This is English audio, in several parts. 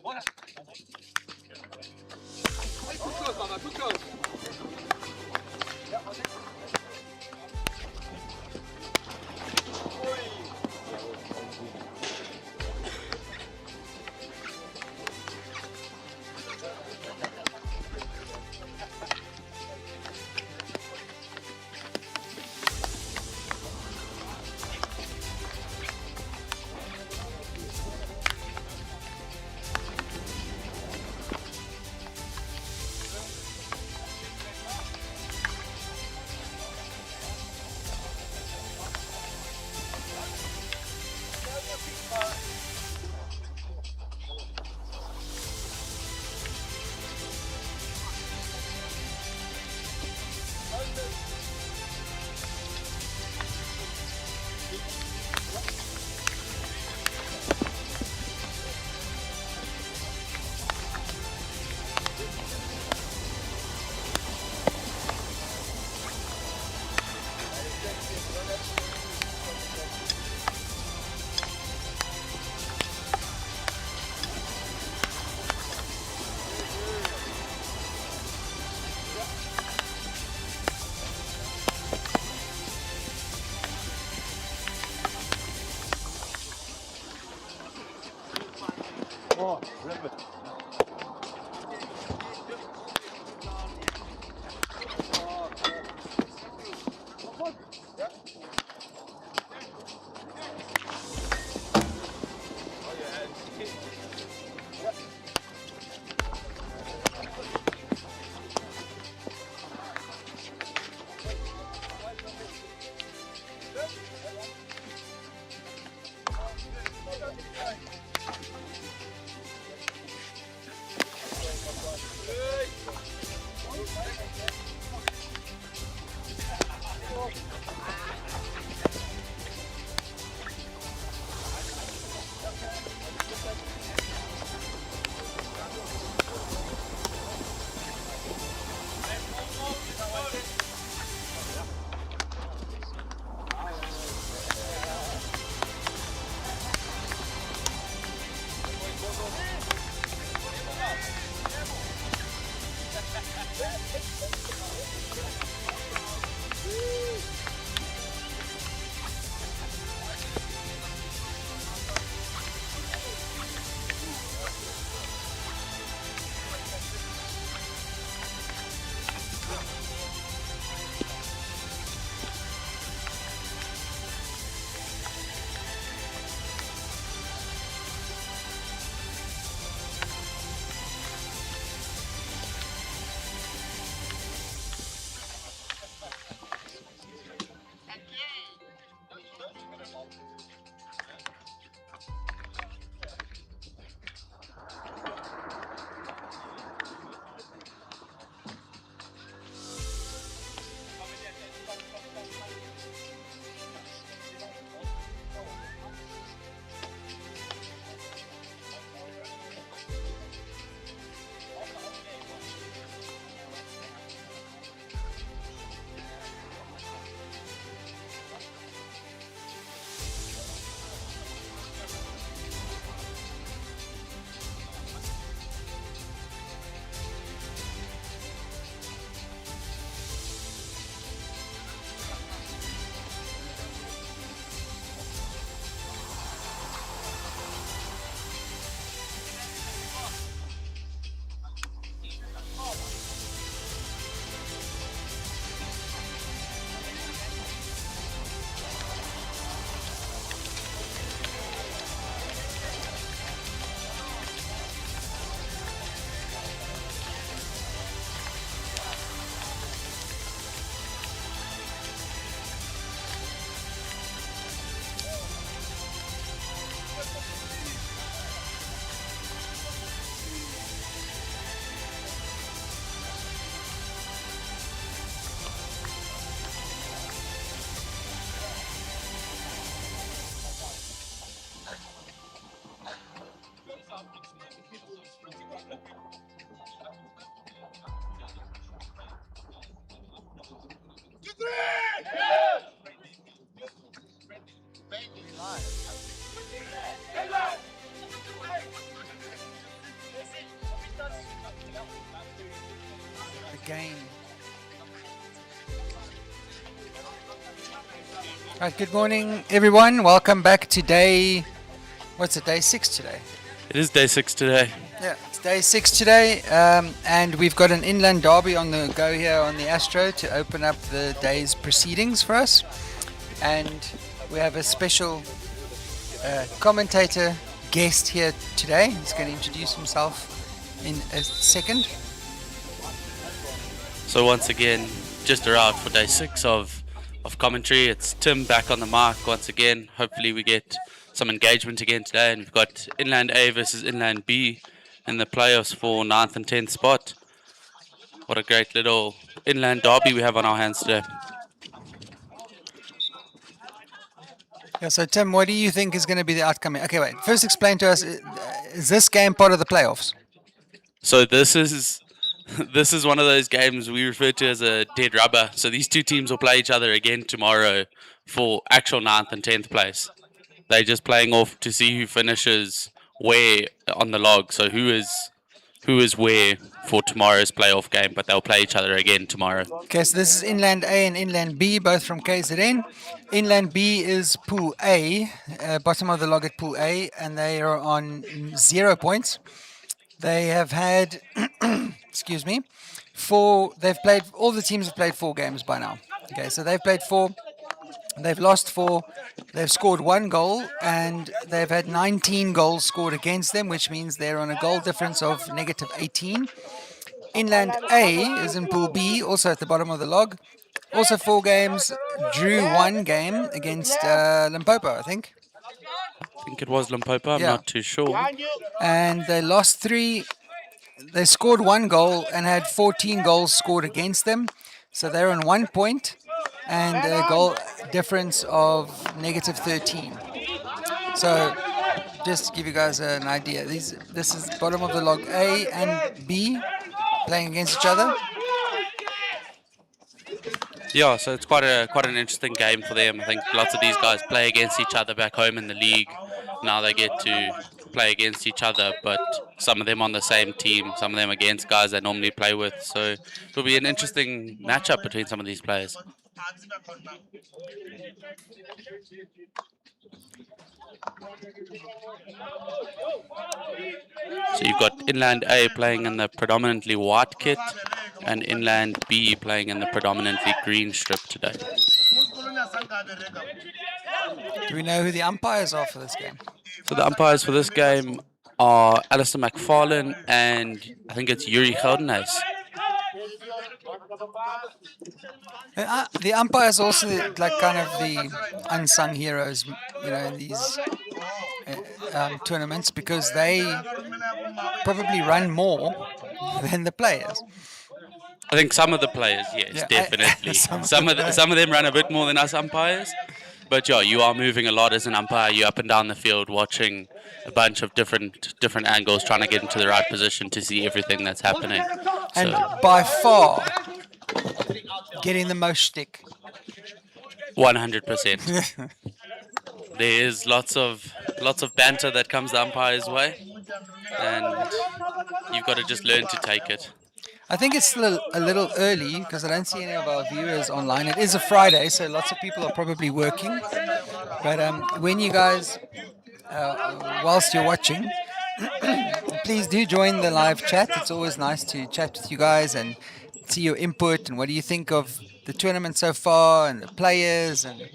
Good, Mama, good goal. Oh, ribbit. game. Right, good morning, everyone. Welcome back to day. What's it? Day 6 today. It is day 6 today. Yeah, it's day 6 today, and we've got an inland derby on the go here on the Astro to open up the day's proceedings for us. And we have a special commentator guest here today. He's going to introduce himself in a second. So once again, just arrived for day 6 of commentary. It's Tim back on the mic once again. Hopefully we get some engagement again today. And we've got Inland A versus Inland B in the playoffs for 9th and 10th spot. What a great little inland derby we have on our hands today. Yeah, so Tim, what do you think is going to be the outcome? Okay, wait. First explain to us, is this game part of the playoffs? So this is one of those games we refer to as a dead rubber. So these two teams will play each other again tomorrow for actual 9th and 10th place. They're just playing off to see who finishes where on the log. So who is where for tomorrow's playoff game, but they'll play each other again tomorrow. Okay, so this is Inland A and Inland B, both from KZN. Inland B is Pool A, bottom of the log at Pool A, and they are on 0 points. They have had, excuse me, all the teams have played 4 games by now. Okay, so they've played 4, they've lost 4, they've scored 1 goal, and they've had 19 goals scored against them, which means they're on a goal difference of -18. Inland A is in Pool B, also at the bottom of the log. Also 4 games, drew 1 game against Limpopo, I think. I think it was Limpopo, I'm not too sure. And they lost 3. They scored 1 goal and had 14 goals scored against them. So they're on 1 point and a goal difference of -13. So just to give you guys an idea, this is bottom of the log A and B playing against each other. Yeah, so it's quite an interesting game for them. I think lots of these guys play against each other back home in the league. Now they get to play against each other, but some of them on the same team, some of them against guys they normally play with. So it'll be an interesting matchup between some of these players. So you've got Inland A playing in the predominantly white kit and Inland B playing in the predominantly green strip today. Do we know who the umpires are for this game? So the umpires for this game are Alistair McFarlane and I think it's Yuri Geldenhuis. The umpires also like kind of the unsung heroes, in these tournaments because they probably run more than the players. I think some of the players, yes, definitely. Some of them run a bit more than us umpires. But yeah, you are moving a lot as an umpire. You're up and down the field watching a bunch of different angles, trying to get into the right position to see everything that's happening. And by far, getting the most stick. 100%. There is lots of banter that comes the umpire's way, and you've got to just learn to take it. I think it's still a little early because I don't see any of our viewers online. It is a Friday, so lots of people are probably working. But when you guys, whilst you're watching, please do join the live chat. It's always nice to chat with you guys and see your input and what do you think of the tournament so far and the players and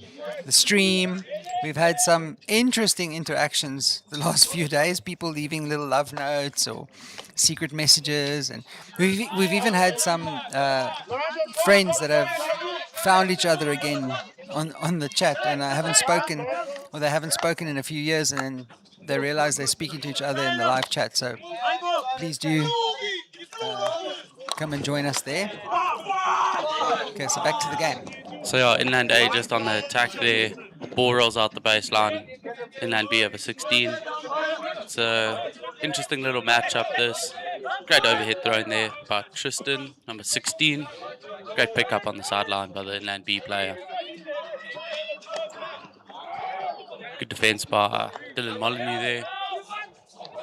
the stream. We've had some interesting interactions the last few days, people leaving little love notes or secret messages, and we've even had some friends that have found each other again on the chat and they haven't spoken in a few years, and then they realize they're speaking to each other in the live chat. So please do come and join us there. Okay, so back to the game. So yeah, Inland A just on the attack there. Ball rolls out the baseline. Inland B over 16. It's a interesting little matchup this. Great overhead thrown there by Tristan, number 16. Great pickup on the sideline by the Inland B player. Good defense by Dylan Molyneux there.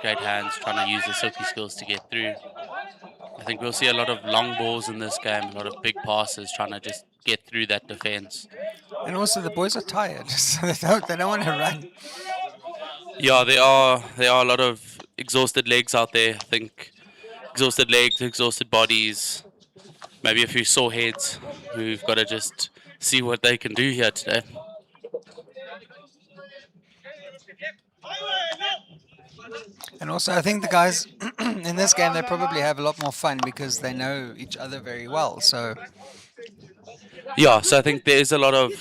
Great hands, trying to use the silky skills to get through. I think we'll see a lot of long balls in this game, a lot of big passes, trying to just get through that defense. And also the boys are tired, so they don't want to run. Yeah, there are a lot of exhausted legs out there. I think exhausted legs, exhausted bodies, maybe a few sore heads who've got to just see what they can do here today. And also, I think the guys in this game, they probably have a lot more fun because they know each other very well. So, Yeah, so I think there's a lot of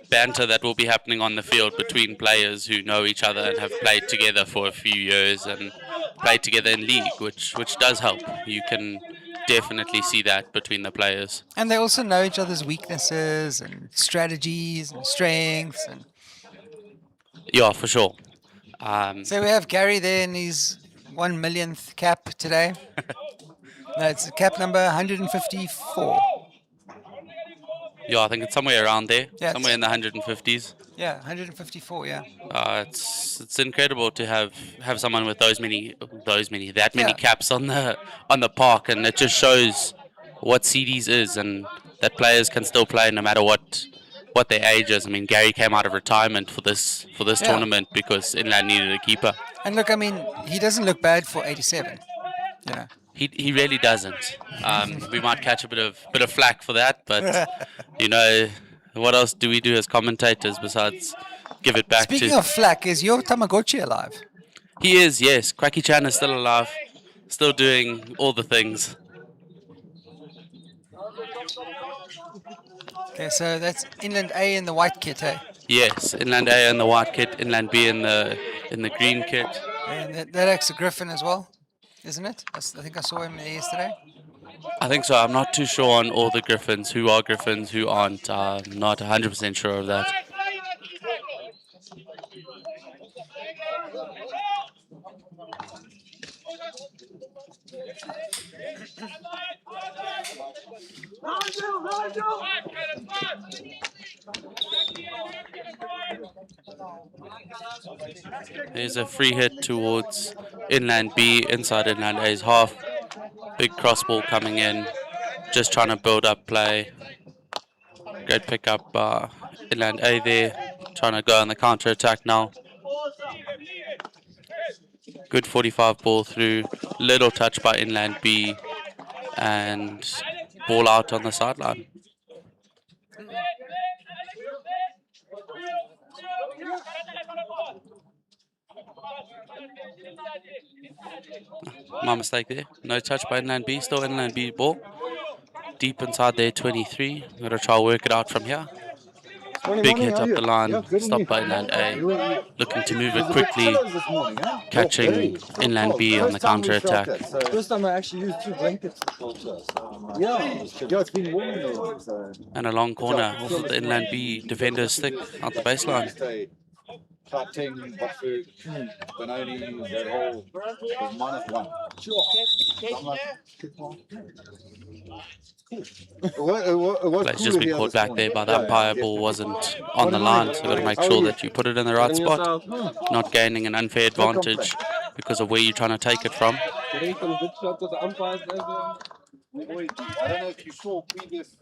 banter that will be happening on the field between players who know each other and have played together for a few years and played together in league, which does help. You can definitely see that between the players. and they also know each other's weaknesses and strategies and strengths. And Yeah, for sure. so we have Gary there in his 1 millionth cap today. No, it's cap number 154. Yeah, I think it's somewhere around there, Yeah, somewhere in the 150s. Yeah, 154. Yeah. It's incredible to have someone with that many Yeah. caps on the park, and it just shows what CDs is and that players can still play no matter what their age is. I mean, Gary came out of retirement for this Yeah. tournament because Inland needed a keeper. And look, I mean, he doesn't look bad for 87. You know. He really doesn't. We might catch a bit of flack for that, but you know, what else do we do as commentators besides give it back Speaking to? of flack, is your Tamagotchi alive? He is, yes. Quacky Chan is still alive, still doing all the things. Okay, so that's Inland A in the white kit, eh? Yes, Inland A in the white kit, Inland B in the green kit. And that acts a Griffin as well, isn't it? I think I saw him there yesterday. I think so. I'm not too sure on all the Griffins, who are Griffins, who aren't. I'm not 100% sure of that. There's a free hit towards Inland B, inside Inland A's half. Big cross ball coming in, just trying to build up play. Great pick up Inland A there, trying to go on the counter attack now. Good 45 ball through, little touch by Inland B, and ball out on the sideline. My mistake there. No touch by Inland B. Still Inland B ball. Deep inside their 23. I'm going to try to work it out from here. Big hit up the line. Stopped by Inland A. Looking to move it quickly. Catching Inland B on the counter attack. First time I actually used 2 blankets for shelter. So, yeah, it's been warm there. So. And a long corner off of the Inland B defender's stick out the baseline. Cutting, Buffett, Benoni, that whole was -1. Play's just been caught back there by the umpire. Ball wasn't on the line, so you've got to make sure that you put it in the right spot. Not gaining an unfair advantage because of where you're trying to take it from. I don't know if you saw previous.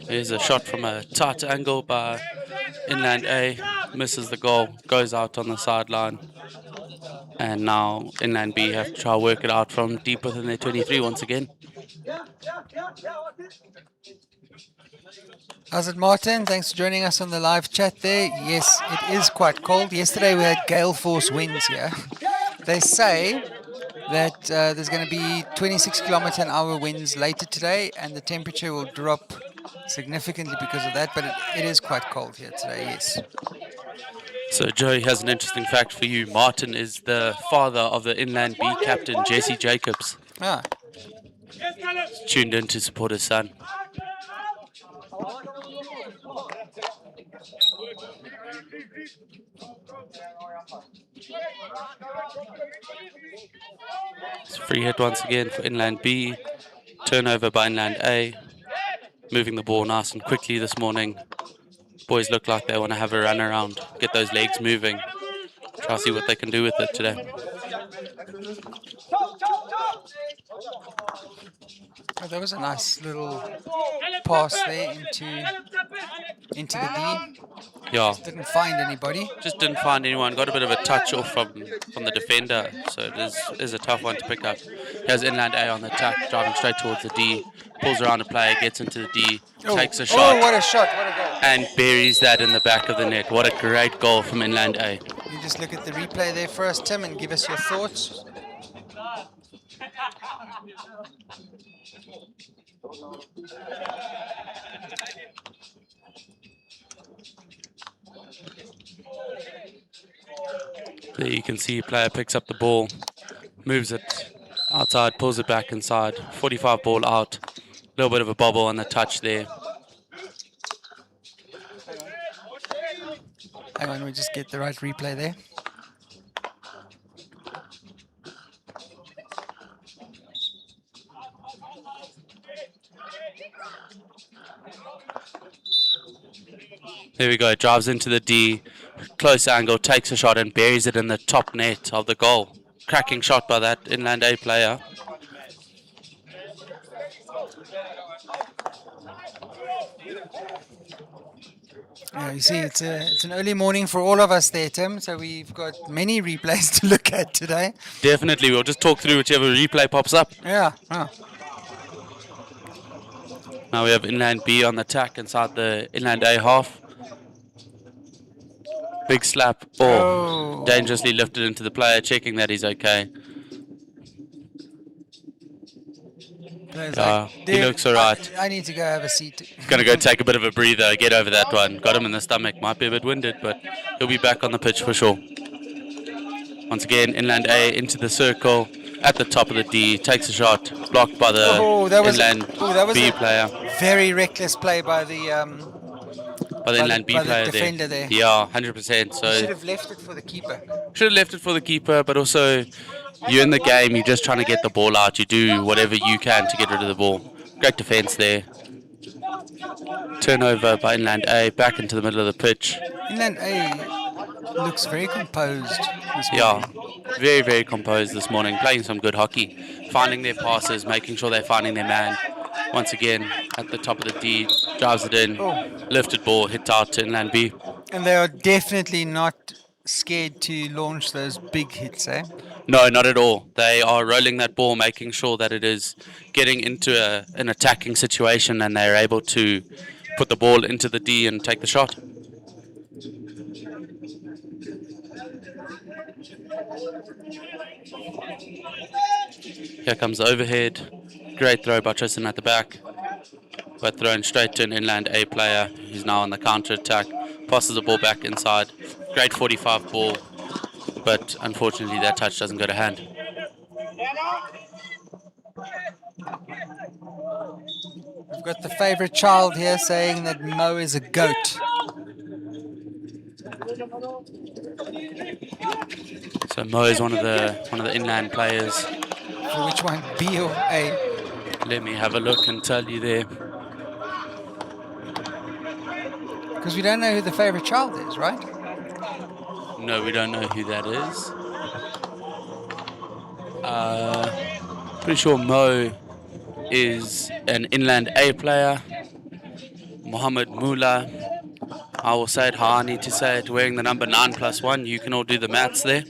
Here's a shot from a tight angle by Inland A. Misses the goal, goes out on the sideline. And now Inland B have to try to work it out from deep within their 23 once again. How's it, Martin? Thanks for joining us on the live chat there. Yes, it is quite cold. Yesterday we had gale force winds here. They say that there's going to be 26-kilometer-an-hour winds later today, and the temperature will drop significantly because of that, but it is quite cold here today, yes. So Joey has an interesting fact for you. Martin is the father of the Inland B captain, Jesse Jacobs. Ah. Tuned in to support his son. It's a free hit once again for Inland B. Turnover by Inland A. Moving the ball nice and quickly this morning. Boys look like they want to have a run around, get those legs moving, try to see what they can do with it today. Oh, that was a nice little pass there into the D. Yeah, Didn't find anybody. just didn't find anyone. Got a bit of a touch off from the defender, so it is a tough one to pick up. Here's Inland A on the attack, driving straight towards the D, pulls around a player, gets into the D, takes a shot, Oh, what a shot! What a goal! and buries that in the back of the net. What a great goal from Inland A. You just look at the replay there for us, Tim, and give us your thoughts. There you can see a player picks up the ball, moves it outside, pulls it back inside. 45 ball out. A little bit of a bobble on the touch there. Hang on, we just get the right replay there. There we go, drives into the D, close angle, takes a shot and buries it in the top net of the goal. Cracking shot by that Inland A player. Yeah, you see, it's an early morning for all of us there, Tim, so we've got many replays to look at today. Definitely, we'll just talk through whichever replay pops up. Yeah. Now we have Inland B on the attack inside the Inland A half. Big slap, Oh. dangerously lifted into the player, checking that he's okay. He Dude, looks alright. I need to go have a seat. Gonna go take a bit of a breather, get over that one. Got him in the stomach, might be a bit winded, but he'll be back on the pitch for sure. Once again, Inland A into the circle, at the top of the D, takes a shot, blocked by the Inland B player. Very reckless play by the Inland B by the player defender there. Yeah, 100%. So should have left it for the keeper. should have left it for the keeper, but also you're in the game, you're just trying to get the ball out. You do whatever you can to get rid of the ball. Great defense there. Turnover by Inland A, back into the middle of the pitch. Inland A looks very composed this Yeah, morning. very, very composed this morning, playing some good hockey, finding their passes, making sure they're finding their man. Once again, at the top of the D, drives it in, lifted ball, hit out to Inland B. And they are definitely not scared to launch those big hits, eh? No, not at all. They are rolling that ball, making sure that it is getting into an attacking situation, and they're able to put the ball into the D and take the shot. Here comes the overhead. Great throw by Tristan at the back, but thrown straight to an Inland A player who's now on the counter attack. Passes the ball back inside. Great 45 ball, but unfortunately that touch doesn't go to hand. We've got the favourite child here saying that Mo is a goat. So Mo is one of the Inland players. For which one, B or A? Let me have a look and tell you there. Because we don't know who the favourite child is, right? No, we don't know who that is. Pretty sure Mo is an Inland A player. Mohammed Mula. I will say it how I need to say it, wearing the number 9+1. You can all do the maths there.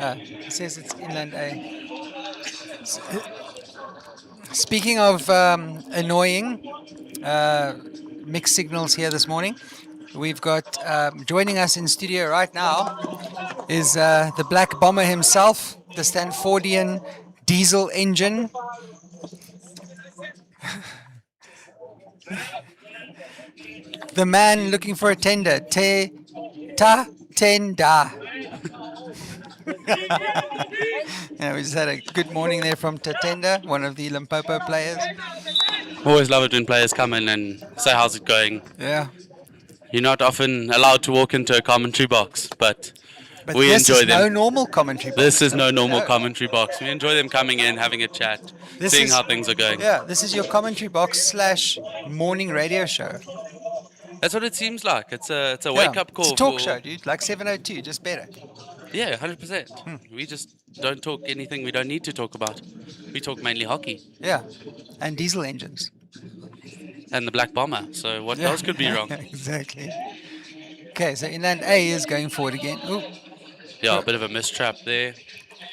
It says it's Inland A. Speaking of annoying mixed signals here this morning, we've got joining us in studio right now is the Black Bomber himself, the Stanfordian diesel engine. The man looking for a tender. Tenda. Yeah, we just had a good morning there from Tatenda, one of the Limpopo players. Always love it when players come in and say how's it going. Yeah. You're not often allowed to walk into a commentary box, but But We this enjoy is no them. normal commentary box. This is no normal No. commentary box. We enjoy them coming in, having a chat, This seeing is how things are going. yeah. This is your commentary box / morning radio show. That's what it seems like. It's a Yeah, wake up it's a call talk for show, dude. Like 702, just better. yeah, 100%. We just don't talk anything we don't need to talk about. We talk mainly hockey Yeah, and diesel engines. and the Black Bomber. So what Yeah, else could be wrong? exactly. Okay, so inland A is going forward again. Ooh, Yeah, a bit of a mistrap there.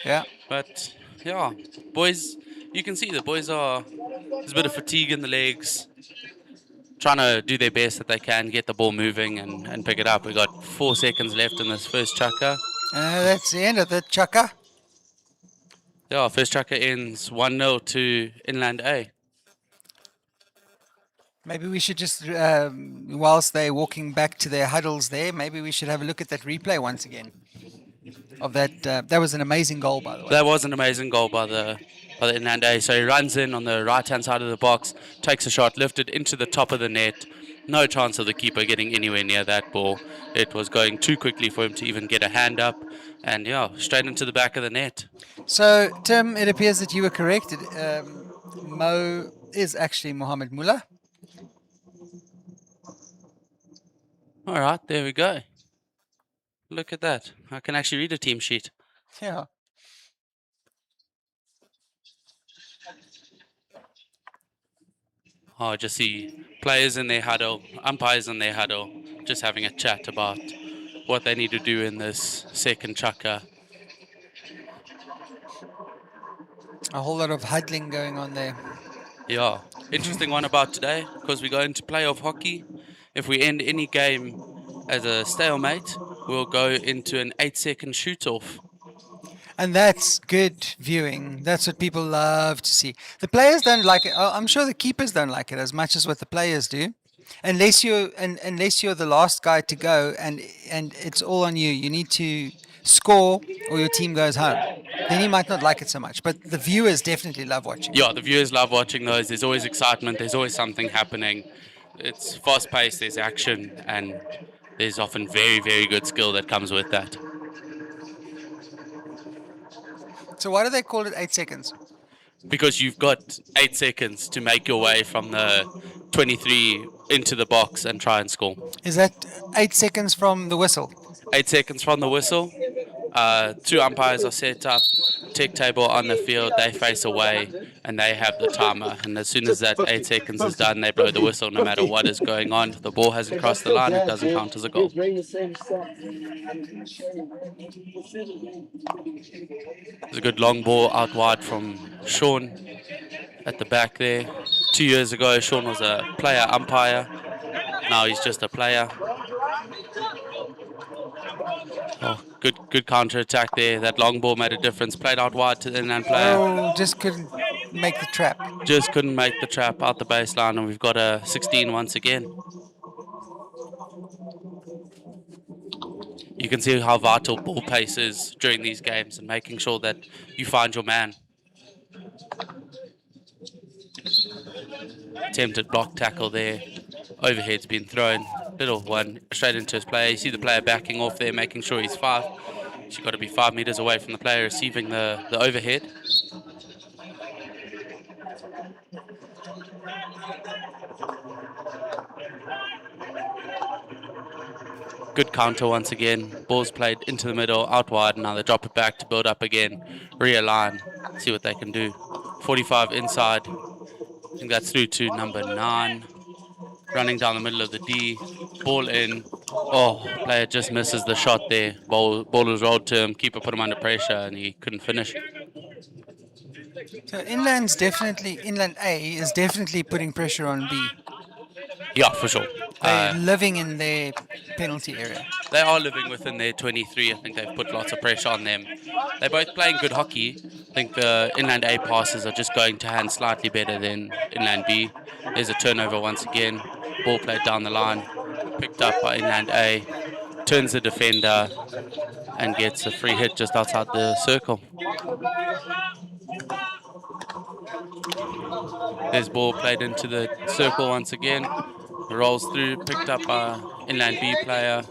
yeah. But yeah, boys, you can see the boys are there's a bit of fatigue in the legs, trying to do their best that they can, get the ball moving and pick it up. We got 4 seconds left in this first chucker. That's the end of the chucker. Yeah, first chucker ends 1-0 to Inland A. Maybe we should just, whilst they're walking back to their huddles there, maybe we should have a look at that replay once again. Of that, that was an amazing goal, by the way. That was an amazing goal by the Inland A. So he runs in on the right hand side of the box, takes a shot, lifted into the top of the net. No chance of the keeper getting anywhere near that ball. It was going too quickly for him to even get a hand up, and yeah, straight into the back of the net. So, Tim, it appears that you were correct. Mo is actually Mohammed Mullah. All right, there we go. Look at that. I can actually read a team sheet. Yeah. Oh, just see players in their huddle, umpires in their huddle, just having a chat about what they need to do in this second chukker. A whole lot of huddling going on there. Yeah, interesting one about today, because we go into playoff hockey. If we end any game as a stalemate, we'll go into an 8-second shoot-off. And that's good viewing. That's what people love to see. The players don't like it. I'm sure the keepers don't like it as much as what the players do. Unless you're the last guy to go and it's all on you. You need to score or your team goes home. Then you might not like it so much. But the viewers definitely love watching. Yeah, the viewers love watching those. There's always excitement. There's always something happening. It's fast-paced. There's action, and there's often very, very good skill that comes with that. So why do they call it 8 seconds? Because you've got 8 seconds to make your way from the 23 into the box and try and score. Is that 8 seconds from the whistle? 8 seconds from the whistle. 2 umpires are set up, tick table on the field, they face away, and they have the timer. And as soon as that 8 seconds is done, they blow the whistle no matter what is going on. If the ball hasn't crossed the line, it doesn't count as a goal. There's a good long ball out wide from Sean at the back there. 2 years ago, Sean was a player umpire. Now he's just a player. Oh, good counter attack there. That long ball made a difference. Played out wide to the inland player. Oh, just couldn't make the trap. Just couldn't make the trap out the baseline, and we've got a 16 once again. You can see how vital ball pace is during these games and making sure that you find your man. Attempted block tackle there. Overhead's been thrown. Little one straight into his player. You see the player backing off there, making sure he's 5. She's got to be 5 meters away from the player receiving the overhead. Good counter once again. Ball's played into the middle, out wide. Now they drop it back to build up again. Realign. See what they can do. 45 inside. I think that's through to number 9. Running down the middle of the D. Ball in. Oh, player just misses the shot there. Ball was rolled to him. Keeper put him under pressure and he couldn't finish. So Inland A is definitely putting pressure on B. Yeah, for sure. They're living in their penalty area. They are living within their 23. I think they've put lots of pressure on them. They're both playing good hockey. I think the Inland A passes are just going to hand slightly better than Inland B. There's a turnover once again. Ball played down the line. Picked up by Inland A. Turns the defender and gets a free hit just outside the circle. There's ball played into the circle once again. Rolls through, picked up by Inland B player.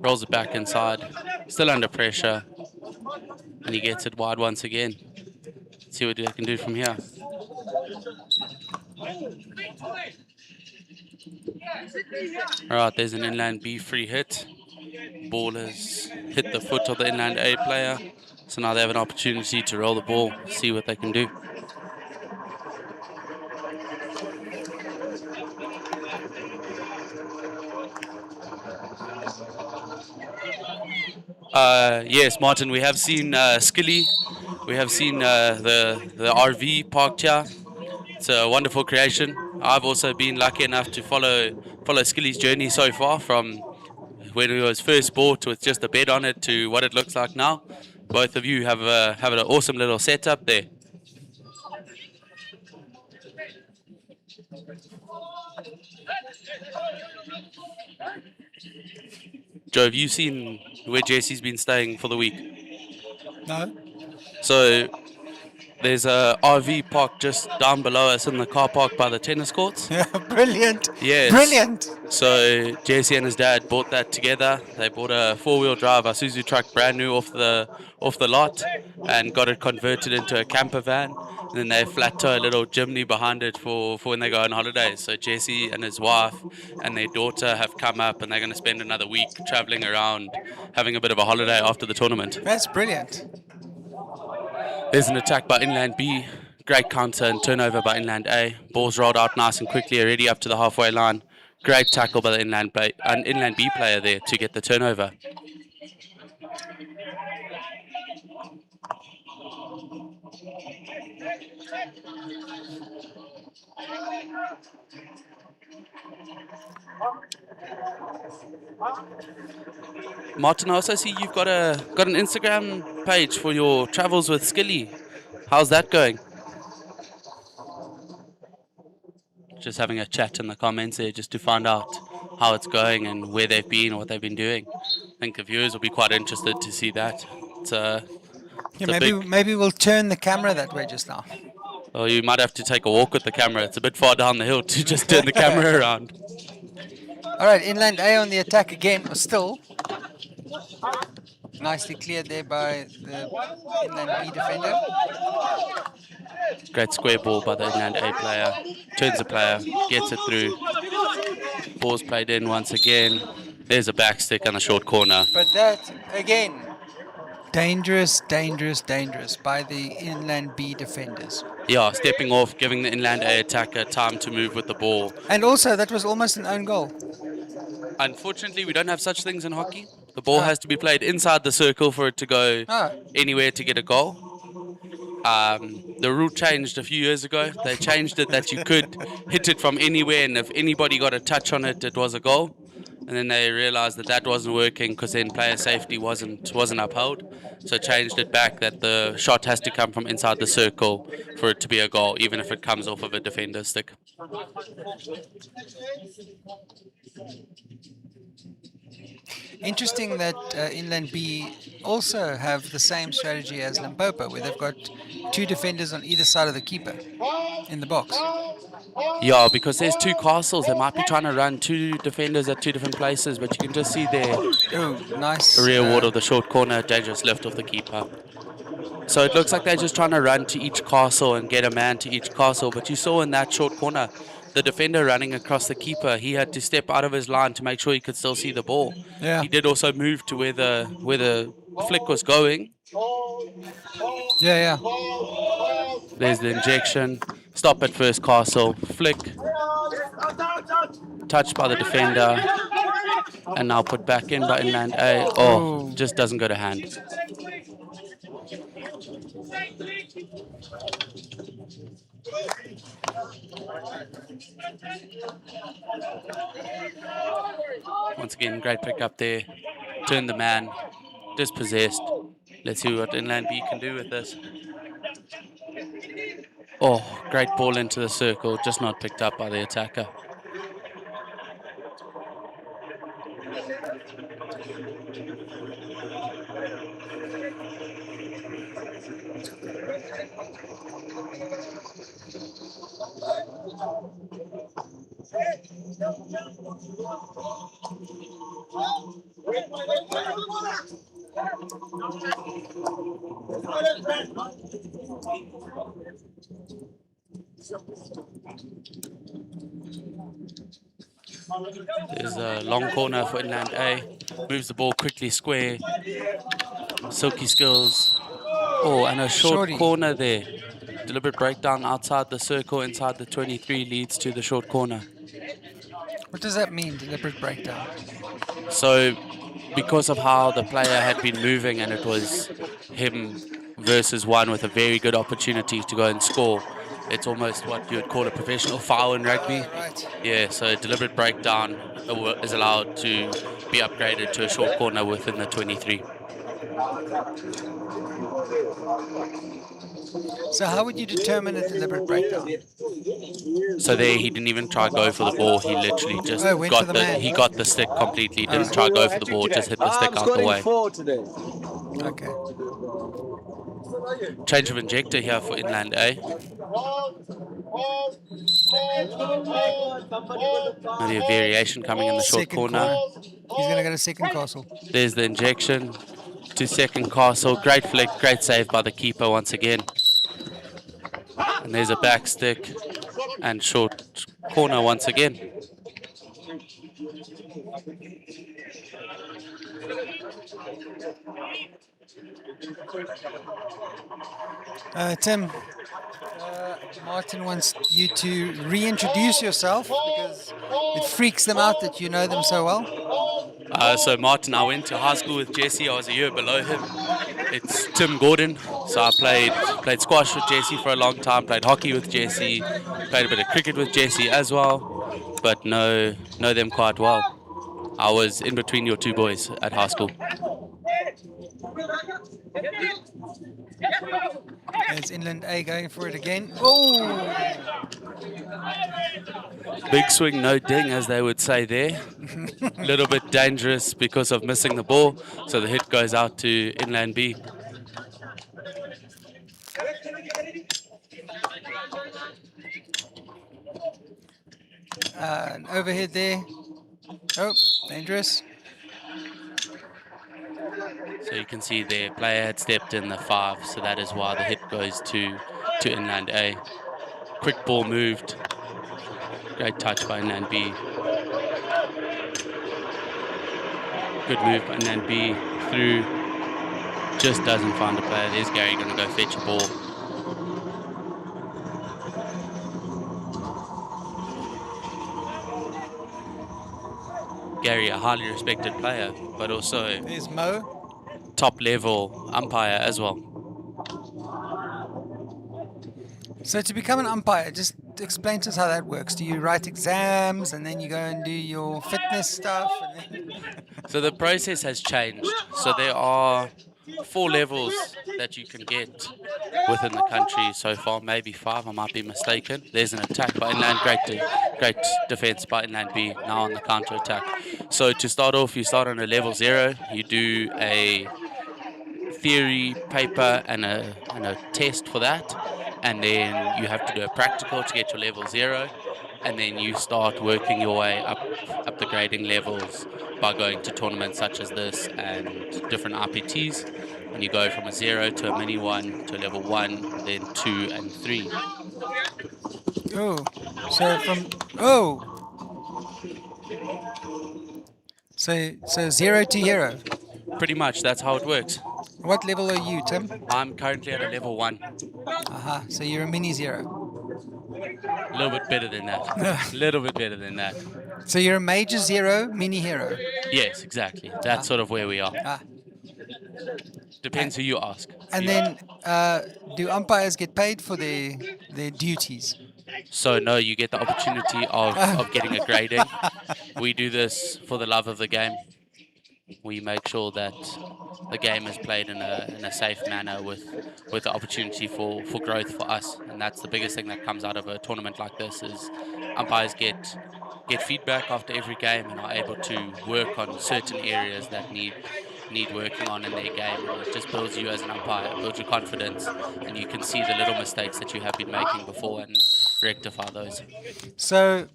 Rolls it back inside. Still under pressure. And he gets it wide once again. See what they can do from here. All right, there's an inland B free hit. Ball has hit the foot of the inland A player. So now they have an opportunity to roll the ball, see what they can do. Yes, Martin, we have seen Skilly. We have seen the RV parked here. It's a wonderful creation. I've also been lucky enough to follow Skilly's journey so far, from when it was first bought with just a bed on it to what it looks like now. Both of you have an awesome little setup there. Joe, have you seen where Jesse's been staying for the week? No. So there's a RV park just down below us in the car park by the tennis courts. Yeah, brilliant. Yes. Brilliant. So Jesse and his dad bought that together. They bought a four-wheel drive Isuzu truck, brand new off the lot, and got it converted into a camper van. And then they flat tow a little chimney behind it for when they go on holidays. So Jesse and his wife and their daughter have come up, and they're going to spend another week traveling around, having a bit of a holiday after the tournament. That's brilliant. There's an attack by Inland B. Great counter and turnover by Inland A. Ball's rolled out nice and quickly, already up to the halfway line. Great tackle by the Inland B player there to get the turnover. Martin, I also see you've got an Instagram page for your travels with Skilly. How's that going? Just having a chat in the comments there just to find out how it's going and where they've been, what they've been doing. I think the viewers will be quite interested to see that. Maybe we'll turn the camera that way just now. Well, you might have to take a walk with the camera. It's a bit far down the hill to just turn the camera around. All right, Inland A on the attack again, still. Nicely cleared there by the Inland B defender. Great square ball by the Inland A player. Turns the player, gets it through. Ball's played in once again. There's a back stick on a short corner. But that, again, dangerous, dangerous, dangerous by the Inland B defenders. Yeah, stepping off, giving the Inland A attacker time to move with the ball. And also, that was almost an own goal. Unfortunately, we don't have such things in hockey. The ball has to be played inside the circle for it to go anywhere to get a goal. The rule changed a few years ago. They changed it that you could hit it from anywhere, and if anybody got a touch on it, it was a goal. And then they realized that that wasn't working because then player safety wasn't upheld. So changed it back that the shot has to come from inside the circle for it to be a goal, even if it comes off of a defender's stick. Interesting that Inland B also have the same strategy as Limpopo, where they've got two defenders on either side of the keeper in the box. Yeah, because there's two castles. They might be trying to run two defenders at two different places, but you can just see there. Oh, nice. Rear ward of the short corner, dangerous lift off the keeper. So it looks like they're just trying to run to each castle and get a man to each castle. But you saw in that short corner, the defender running across the keeper, he had to step out of his line to make sure he could still see the ball. Yeah. He did also move to where the flick was going. Yeah. There's the injection. Stop at first castle. Flick. Touched by the defender. And now put back in by Inland A. Oh, just doesn't go to hand. Once again, great pick up there. Turned the man. Dispossessed. Let's see what Inland B can do with this. Oh, great ball into the circle. Just not picked up by the attacker. There's a long corner for Inland A. Moves the ball quickly square. Silky skills. Oh, and a short Shorty. corner there. Deliberate breakdown outside the circle, inside the 23 leads to the short corner. What does that mean, deliberate breakdown? So, because of how the player had been moving and it was him versus one with a very good opportunity to go and score, it's almost what you would call a professional foul in rugby. Right. Yeah, so deliberate breakdown is allowed to be upgraded to a short corner within the 23. So how would you determine a deliberate breakdown? So there, he didn't even try go for the ball. He literally just Oh, went for got the man. he got the stick completely. Didn't Alright. try go for the ball. Just hit the stick I'm out the scoring way. 4 today. Okay. Change of injector here for Inland A. Maybe a variation coming in the short Second corner. He's going to go to second castle. There's the injection to second castle. Great flick, great save by the keeper once again. And there's a back stick and short corner once again. Tim, Martin wants you to reintroduce yourself because it freaks them out that you know them so well. So Martin, I went to high school with Jesse. I was a year below him. It's Tim Gordon. So I played squash with Jesse for a long time. Played hockey with Jesse. Played a bit of cricket with Jesse as well. But know them quite well. I was in between your two boys at high school. There's Inland A going for it again. Oh! Big swing, no ding, as they would say there. A little bit dangerous because of missing the ball. So the hit goes out to Inland B. An overhead there. Oh, dangerous. So you can see their player had stepped in the 5, so that is why the hit goes to Inland A. Quick ball moved. Great touch by Inland B. Good move by Inland B through. Just doesn't find a player. There's Gary going to go fetch a ball. Gary, a highly respected player, but also There's Mo. top level umpire as well. So to become an umpire, just explain to us how that works. Do you write exams and then you go and do your fitness stuff? And then So the process has changed. So there are 4 levels that you can get within the country so far, maybe 5, I might be mistaken. There's an attack by Inland, great defense by Inland B, now on the counter attack. So to start off, you start on a level 0, you do a theory paper and a test for that, and then you have to do a practical to get your level 0, and then you start working your way up the grading levels by going to tournaments such as this and different RPTs, and you go from a 0 to a mini 1 to a level 1, then 2 and 3. oh, so from so 0 to hero. Pretty much, that's how it works. What level are you, Tim? I'm currently at a level 1. Aha, so you're a mini 0. A little bit better than that. A little bit better than that. So you're a major 0, mini hero. Yes, exactly. That's sort of where we are. Ah. Depends who you ask. And then do umpires get paid for their duties? So no, you get the opportunity of getting a grading. We do this for the love of the game. We make sure that the game is played in a safe manner with the opportunity for growth for us, and that's the biggest thing that comes out of a tournament like this is umpires get feedback after every game and are able to work on certain areas that need working on in their game, and it just builds you as an umpire, builds your confidence, and you can see the little mistakes that you have been making before and rectify those. So,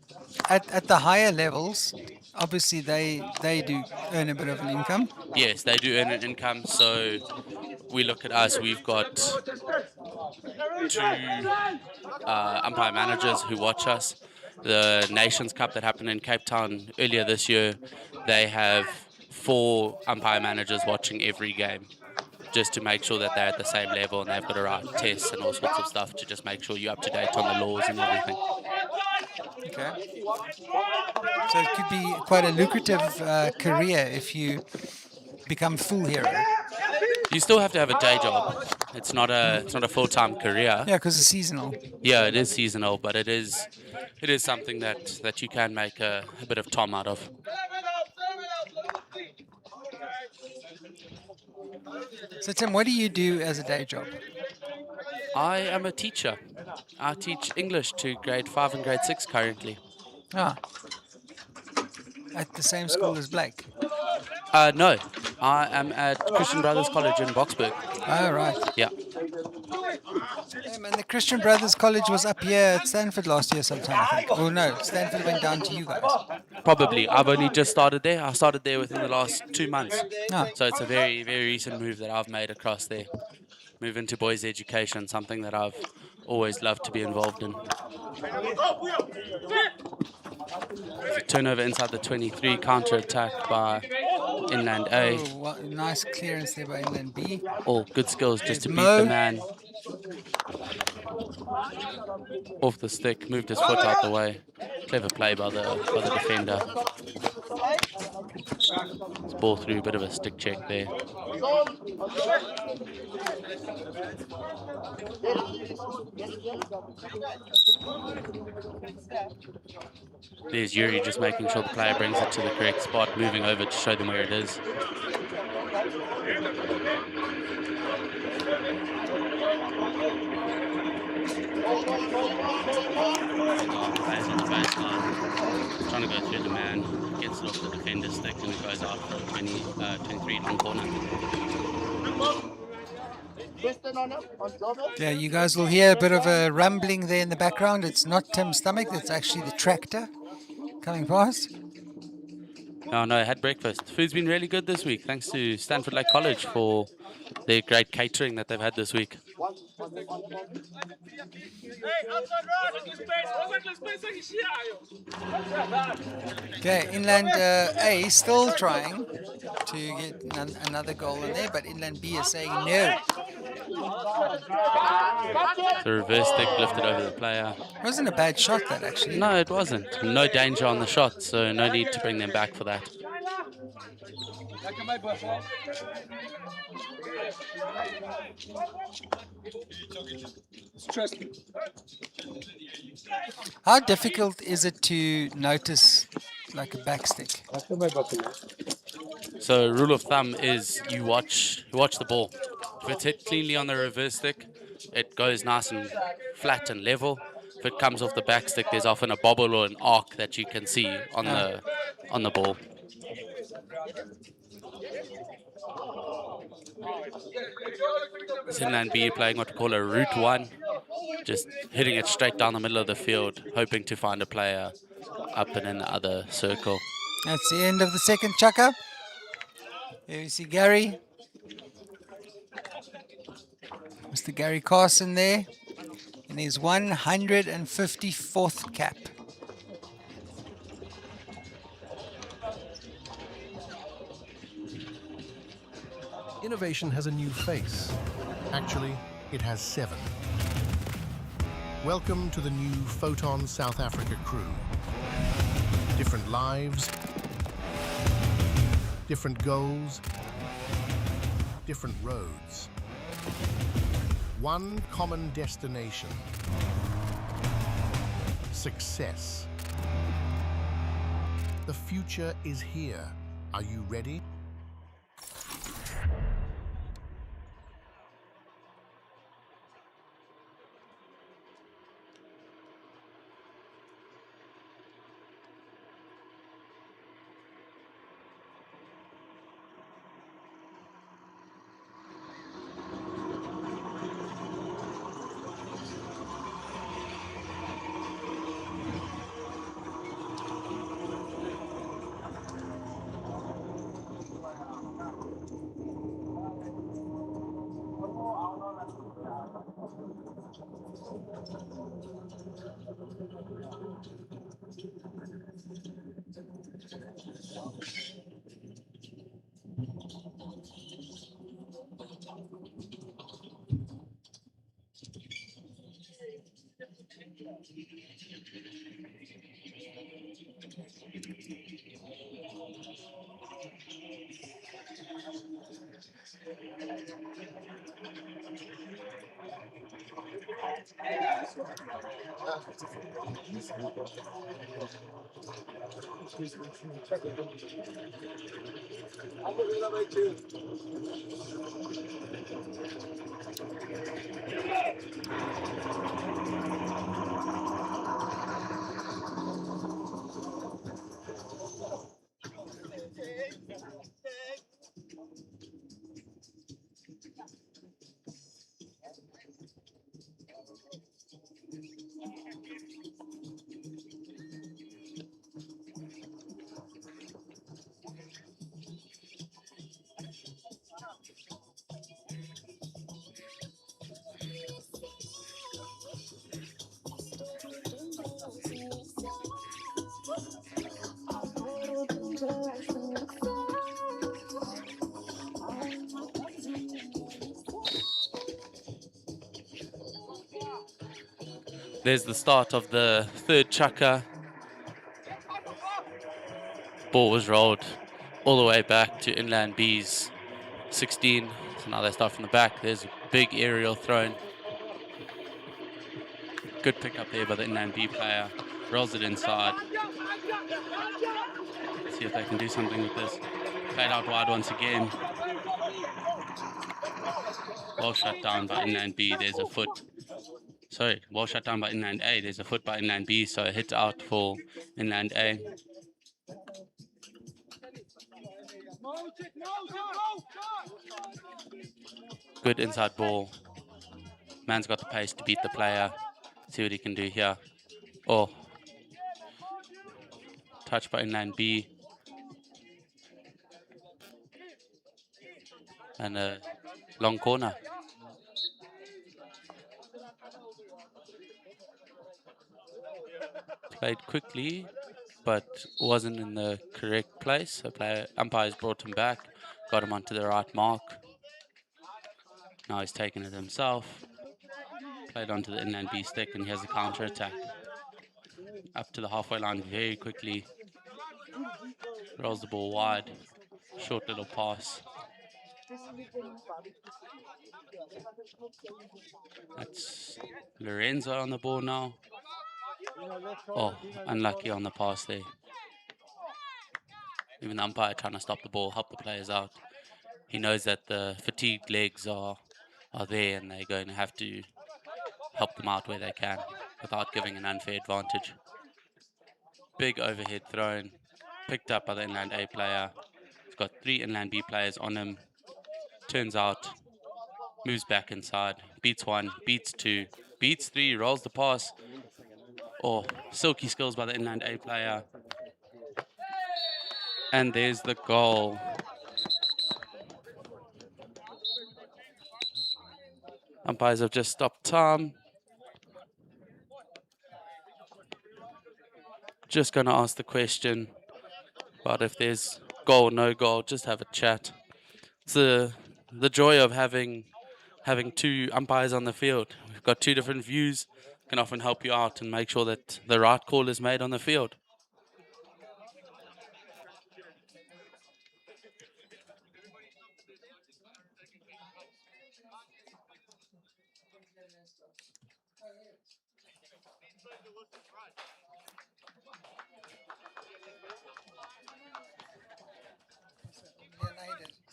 at the higher levels, obviously they do earn a bit of an income. Yes, they do earn an income. So we look at us. We've got two umpire managers who watch us. The Nations Cup that happened in Cape Town earlier this year, they have 4 umpire managers watching every game, just to make sure that they're at the same level and they've got to write tests and all sorts of stuff to just make sure you're up to date on the laws and everything. Okay. So it could be quite a lucrative career if you become full hero. You still have to have a day job. It's not a full-time career. Yeah, because it's seasonal. Yeah, it is seasonal, but it is something that you can make a bit of tom out of. So Tim, what do you do as a day job? I am a teacher. I teach English to grade 5 and grade 6 currently. Ah, at the same school as Blake. No, I am at Christian Brothers College in Boksburg. Oh, right. Yeah. And the Christian Brothers College was up here at Stanford last year sometime, I think. Oh, no, Stanford went down to you guys. Probably. I've only just started there. I started there within the last 2 months. Ah. So it's a very, very recent move that I've made across there. Move into boys' education, something that I've always loved to be involved in. There's a turnover inside the 23, counter-attack by Inland A. Oh, what, nice clearance there by Inland B. All good skills just to beat Mo. the man. Off the stick, moved his foot out the way. Clever play by the defender. It's ball through, bit of a stick check there. There's Yuri just making sure the player brings it to the correct spot, moving over to show them where it is. Plays on the baseline, trying to go through the man, gets it off the defender's stick and it goes out for a 23 long corner. Yeah, you guys will hear a bit of a rumbling there in the background. It's not Tim's stomach, it's actually the tractor coming past. Oh no, I had breakfast. Food's been really good this week, thanks to Stanford Lake College for their great catering that they've had this week. Okay, Inland A still trying to get another goal in there, but Inland B is saying no. The reverse stick lifted over the player. It wasn't a bad shot, that actually. No, it wasn't. No danger on the shot, so no need to bring them back for that. How difficult is it to notice like a backstick? So rule of thumb is you watch the ball. If it's hit cleanly on the reverse stick, it goes nice and flat and level. If it comes off the back stick, there's often a bobble or an arc that you can see on the ball. Inland B playing what we call a route one, just hitting it straight down the middle of the field, hoping to find a player up and in the other circle. That's the end of the second chucker. Here you see Gary. Mr. Gary Carson there in his 154th cap. Innovation has a new face. Actually, it has 7. Welcome to the new Photon South Africa crew. Different lives, different goals, different roads. One common destination. Success. The future is here. Are you ready? There's the start of the third chukker. Ball was rolled all the way back to inland B's 16. So now they start from the back. There's a big aerial thrown. Good pick up there by the inland B player. Rolls it inside. See if they can do something with this. Played out wide once again. Well shut down by inland B. There's a foot. Sorry, well shut down by inland A. There's a foot by inland B. So a hit out for inland A. Good inside ball. Man's got the pace to beat the player. See what he can do here. Oh. Touch by inland B. And a long corner. Played quickly, but wasn't in the correct place. So umpires brought him back, got him onto the right mark. Now he's taking it himself. Played onto the inland B stick, and here's the counter attack. Up to the halfway line very quickly. Rolls the ball wide. Short little pass. That's Lorenzo on the ball now. Oh, unlucky on the pass there. Even the umpire trying to stop the ball, help the players out. He knows that the fatigued legs are there, and they're going to have to help them out where they can without giving an unfair advantage. Big overhead thrown, picked up by the inland A player. He's got 3 inland B players on him. Turns out, moves back inside, beats 1, beats 2, beats 3, rolls the pass. Oh, silky skills by the inland A player. And there's the goal. Umpires have just stopped time. Just going to ask the question about if there's goal, no goal. Just have a chat. It's the joy of having 2 umpires on the field. We've got 2 different views. Can often help you out and make sure that the right call is made on the field.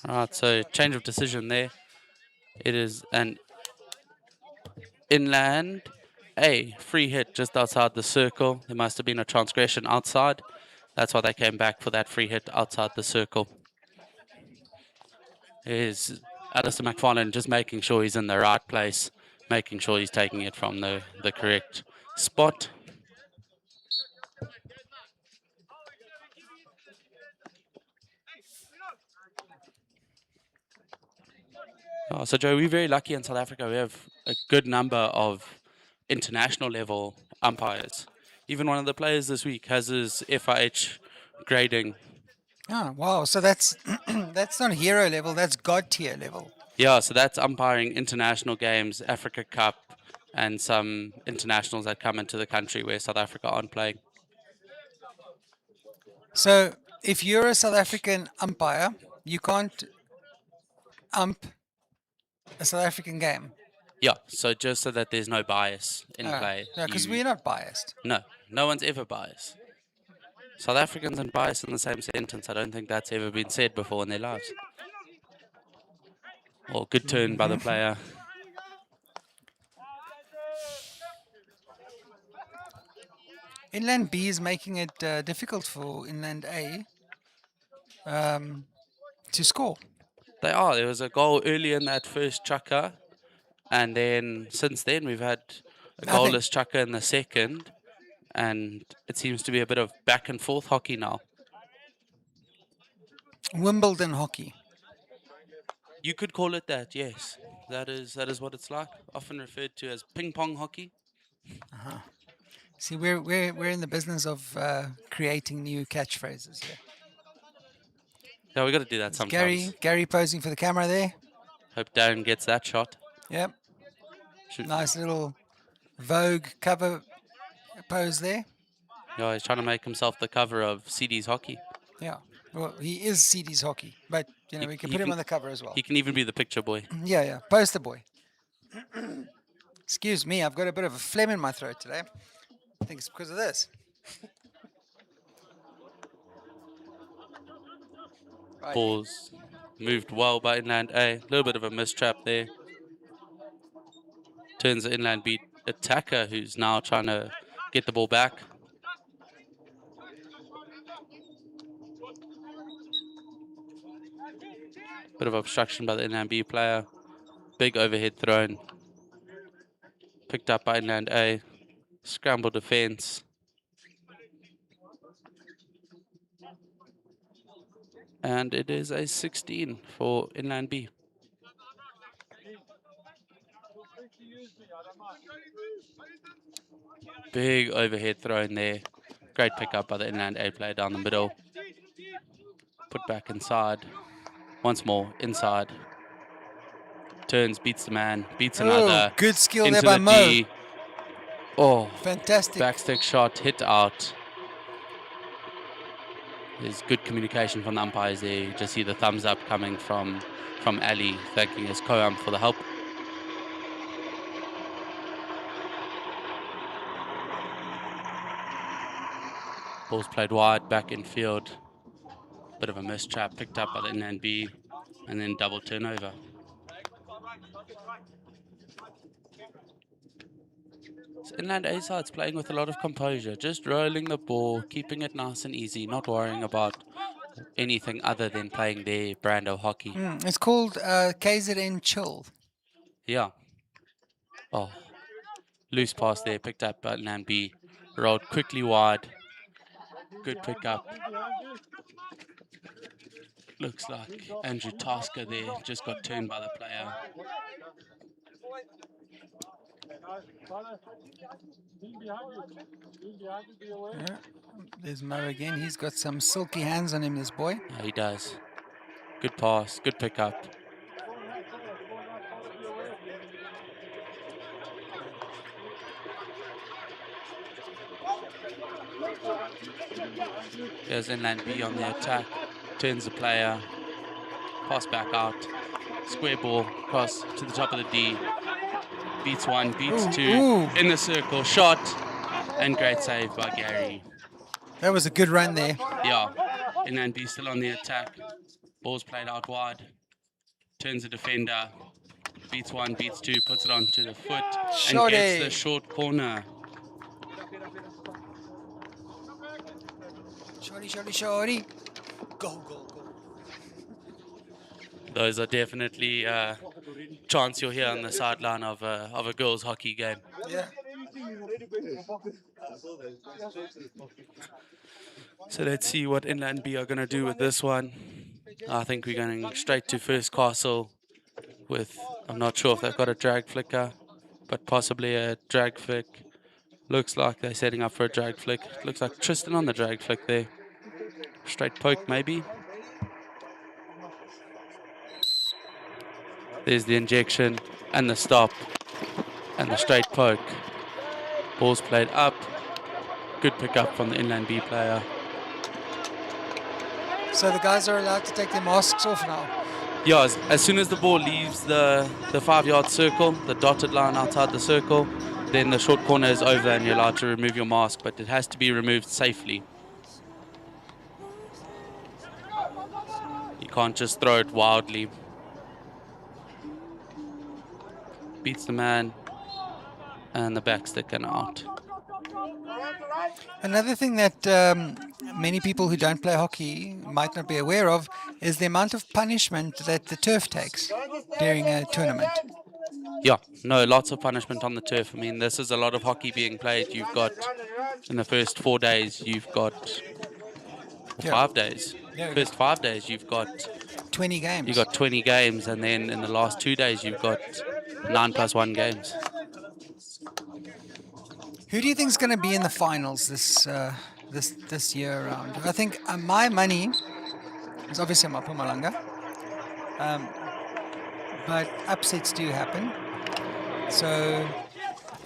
Alright, so change of decision there. It is an inland A free hit just outside the circle. There must have been a transgression outside. That's why they came back for that free hit outside the circle. Is Alistair McFarlane just making sure he's in the right place, making sure he's taking it from the correct spot. Oh, so Joe, we're very lucky in South Africa. We have a good number of international level umpires. Even one of the players this week has his FIH grading. Oh, wow. So that's that's not hero level, that's god tier level. Yeah, so that's umpiring international games, Africa Cup, and some internationals that come into the country where South Africa aren't playing. So if you're a South African umpire, you can't ump a South African game. Yeah, so just so that there's no bias in play. Yeah, because we're not biased. No one's ever biased. South Africans and biased in the same sentence. I don't think that's ever been said before in their lives. Oh, good turn by the player. Inland B is making it difficult for Inland A to score. They are. There was a goal early in that first chukker, and then since then we've had a Nothing. goalless chukker in the second, and it seems to be a bit of back and forth hockey now. Wimbledon hockey. You could call it that, yes. That is what it's like. Often referred to as ping pong hockey. See, we're in the business of creating new catchphrases here. Yeah, we got to do that sometimes. Gary posing for the camera there. Hope Darren gets that shot. Yep. Should- Nice little Vogue cover pose there. Yeah, he's trying to make himself the cover of CD's hockey. Yeah. Well, he is CD's hockey, but you know we can he put him can- on the cover as well. He can even be the picture boy. Yeah. Poster boy. Excuse me, I've got a bit of a phlegm in my throat today. I think it's because of this. Right. Balls moved well by Inland A. A little bit of a mistrap there. Turns the Inland B attacker, who's now trying to get the ball back. Bit of obstruction by the Inland B player. Big overhead thrown. Picked up by Inland A. Scramble defense. And it is a 16 for Inland B. Big overhead thrown there. Great pickup by the Inland A player down the middle. Put back inside. Once more, inside. Turns, beats the man, beats another. Good skill Into there by the Mo. D. Oh, Fantastic. backstick shot, hit out. There's good communication from the umpires there. You just see the thumbs up coming from Ali, thanking his co-ump for the help. Ball's played wide, back in field. Bit of a mistrap, picked up by the Inland B, and then double turnover. So Inland A side's playing with a lot of composure, just rolling the ball, keeping it nice and easy, not worrying about anything other than playing their brand of hockey. It's called KZN Chill. Yeah. Oh, loose pass there, picked up by Inland B, rolled quickly wide. Good pickup. Looks like Andrew Tasker there just got turned by the player. Yeah. There's Mo again. He's got some silky hands on him, this boy. Yeah, he does. Good pass, good pickup. There's Inland B on the attack. Turns the player. Pass back out. Square ball across to the top of the D. Beats one, beats two. In the circle, shot. And great save by Gary. That was a good run there. Yeah. Inland B still on the attack. Ball's played out wide. Turns the defender. Beats one, beats two, puts it onto the foot. And gets the short corner. Shorty. Go. Those are definitely chants you'll hear on the sideline of a girls' hockey game. Yeah. So let's see what Inland B are going to do with this one. I think we're going straight to first castle with, I'm not sure if they've got a drag flicker, but possibly a drag flick. Looks like they're setting up for a drag flick. Looks like Tristan on the drag flick there. Straight poke, maybe. There's the injection and the stop and the straight poke. Ball's played up. Good pick up from the inland B player. So the guys are allowed to take their masks off now. Yeah, as soon as the ball leaves the 5-yard circle, the dotted line outside the circle, then the short corner is over and you're allowed to remove your mask, but it has to be removed safely. You can't just throw it wildly. Beats the man and the back stick and out. Another thing that many people who don't play hockey might not be aware of is the amount of punishment that the turf takes during a tournament. Yeah, no, lots of punishment on the turf. I mean, this is a lot of hockey being played. You've got, in the first 4 days, you've got, Yeah. 5 days. Yeah. First 5 days, you've got 20 games. 20 games, and then in the last 2 days, you've got 9+1 games. Who do you think is going to be in the finals this year around? I think my money is obviously on Mpumalanga, but upsets do happen. So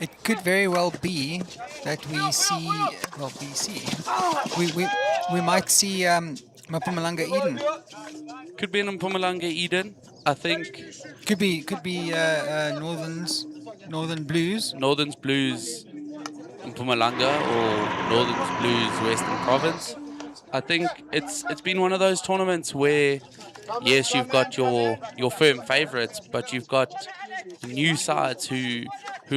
it could very well be that we see, well, we might see Mpumalanga Eden. Could be in Mpumalanga Eden. I think Could be Northern Blues. Northern's Blues Mpumalanga or Northern's Blues Western Province. I think it's been one of those tournaments where, yes, you've got your firm favourites, but you've got new sides who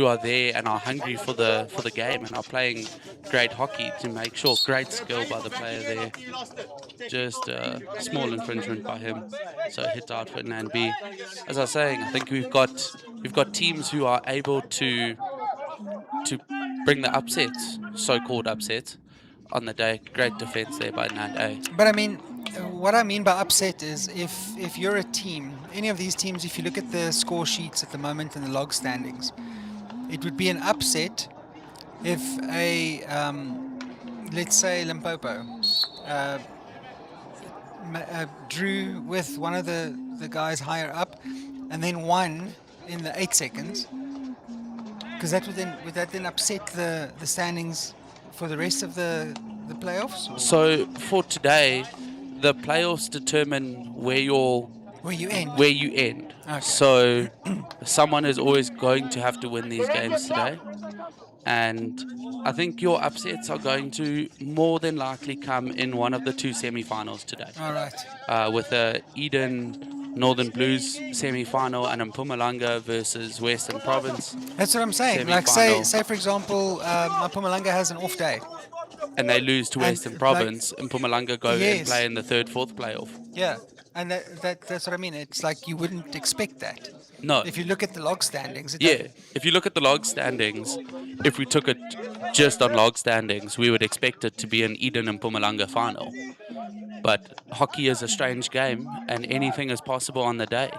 are there and are hungry for the game and are playing great hockey to make sure. Great skill by the player there. Just a small infringement by him, so hit out for inland B. As I was saying, I think we've got teams who are able to bring the upsets, so-called upsets, on the day. Great defense there by inland A. But I mean, what I mean by upset is if you're a team, any of these teams, if you look at the score sheets at the moment and the log standings, it would be an upset if let's say Limpopo drew with one of the guys higher up and then won in the 8 seconds, because that would that then upset the standings for the rest of the playoffs? Or? So for today, the playoffs determine where you end. Okay. So someone is always going to have to win these games today. And I think your upsets are going to more than likely come in one of the 2 semi-finals today. All right. With the Eden Northern Blues semi-final and Mpumalanga versus Western Province. That's what I'm saying. Like say for example, Mpumalanga has an off day. And they lose to Western Province, and Mpumalanga go and play in the 3rd, 4th playoff. Yeah, and that's what I mean. It's like you wouldn't expect that. No. If you look at the log standings. If you look at the log standings, if we took it just on log standings, we would expect it to be an Eden and Mpumalanga final. But hockey is a strange game, and anything is possible on the day.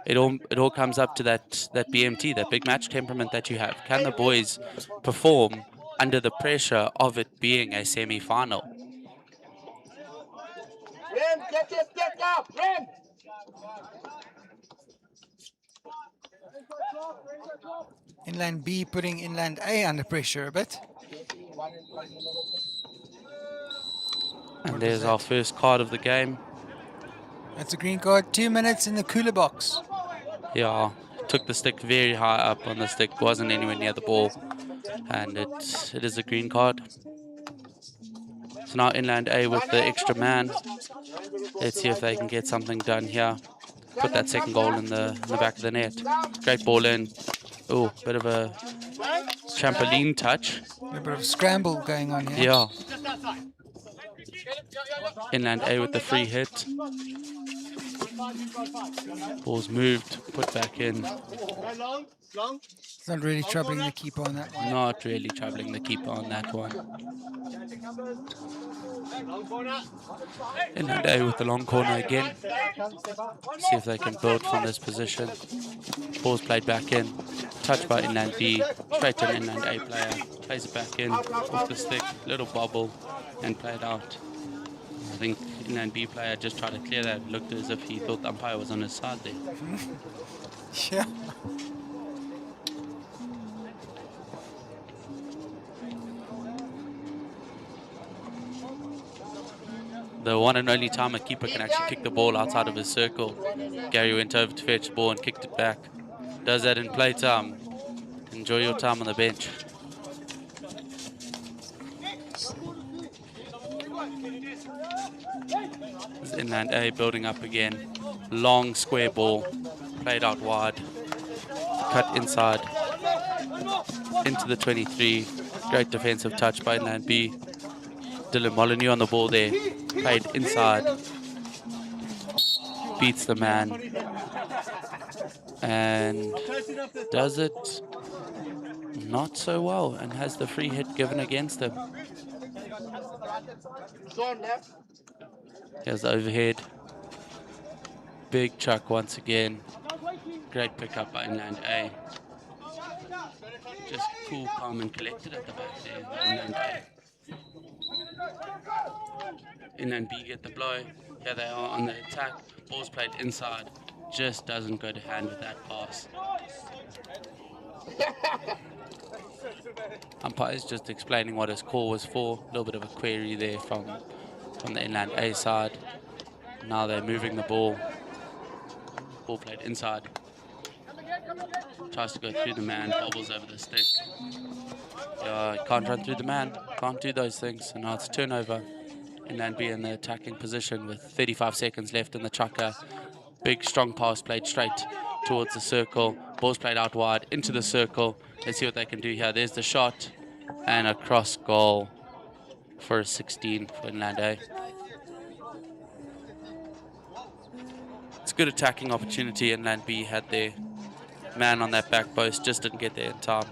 It all comes up to that BMT, that big match temperament that you have. Can the boys perform under the pressure of it being a semi-final? Rim, get your stick up, Rim! Inland B putting Inland A under pressure a bit. And there's our first card of the game. That's a green card. 2 minutes in the cooler box. Yeah, took the stick very high up on the stick, wasn't anywhere near the ball. And it is a green card. So now Inland A with the extra man. Let's see if they can get something done here. Put that second goal in the back of the net. Great ball in. Oh, bit of a trampoline touch. A bit of scramble going on here. Yeah. Inland A with the free hit. Ball's moved, put back in. It's not really troubling the keeper on that one. Not really troubling the keeper on that one. Inland A with the long corner again. See if they can build from this position. Ball's played back in. Touched by Inland B. Straight to an Inland A player. Plays it back in. Off the stick. Little bobble. And played out. I think Inland B player just tried to clear that. Looked as if he thought the umpire was on his side there. Yeah. The one and only time a keeper can actually kick the ball outside of his circle. Gary went over to fetch the ball and kicked it back. Does that in play time. Enjoy your time on the bench. This is Inland A building up again. Long square ball. Played out wide. Cut inside. Into the 23. Great defensive touch by Inland B. Dylan Molyneux on the ball there. Played inside. Beats the man. And does it not so well and has the free hit given against him. Here's the overhead. Big chuck once again. Great pickup by Inland A. Just cool, calm and collected at the back there by Inland A. Inland B get the blow. Here they are on the attack. Ball's played inside. Just doesn't go to hand with that pass. Umpire's just explaining what his call was for. A little bit of a query there from the Inland A side. Now they're moving the ball. Ball played inside. Tries to go through the man, bobbles over the stick. Can't run through the man. Can't do those things. And now it's a turnover. Inland B in the attacking position with 35 seconds left in the chucker. Big strong pass played straight towards the circle. Ball's played out wide into the circle. Let's see what they can do here. There's the shot and a cross goal for a 16 for Inland A. It's a good attacking opportunity. Inland B had their man on that back post, just didn't get there in time.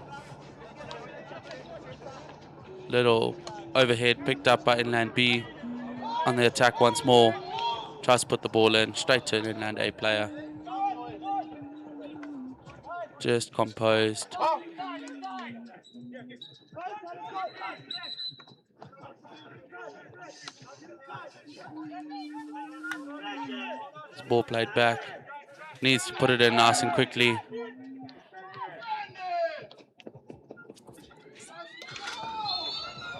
Little overhead picked up by Inland B on the attack once more. Tries to put the ball in, straight to an Inland A player. Just composed. This ball played back. Needs to put it in nice and quickly.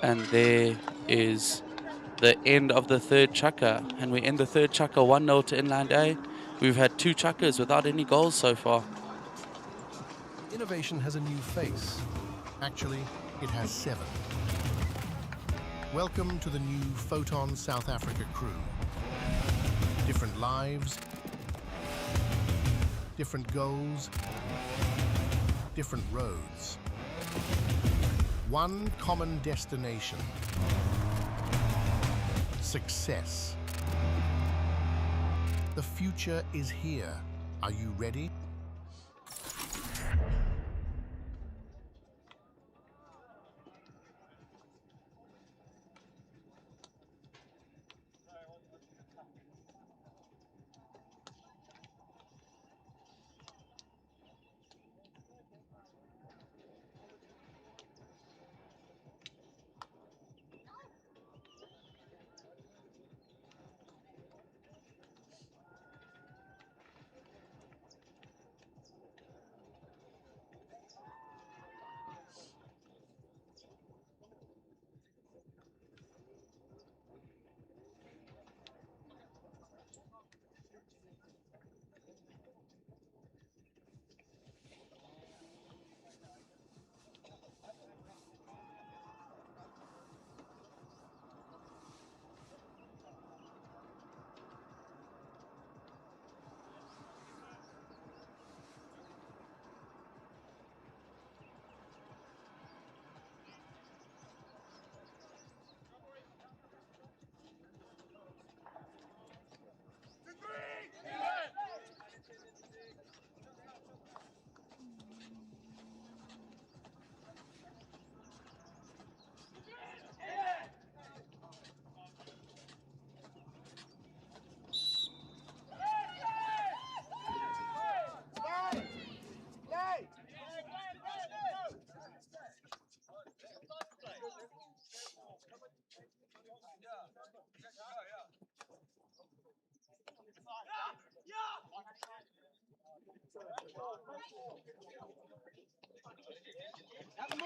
And there is the end of the third chucker. And we end the third chucker 1-0 to Inland A. We've had 2 chuckers without any goals so far. Innovation has a new face. Actually, it has 7. Welcome to the new Photon South Africa crew. Different lives, different goals, different roads. One common destination. Success. The future is here. Are you ready?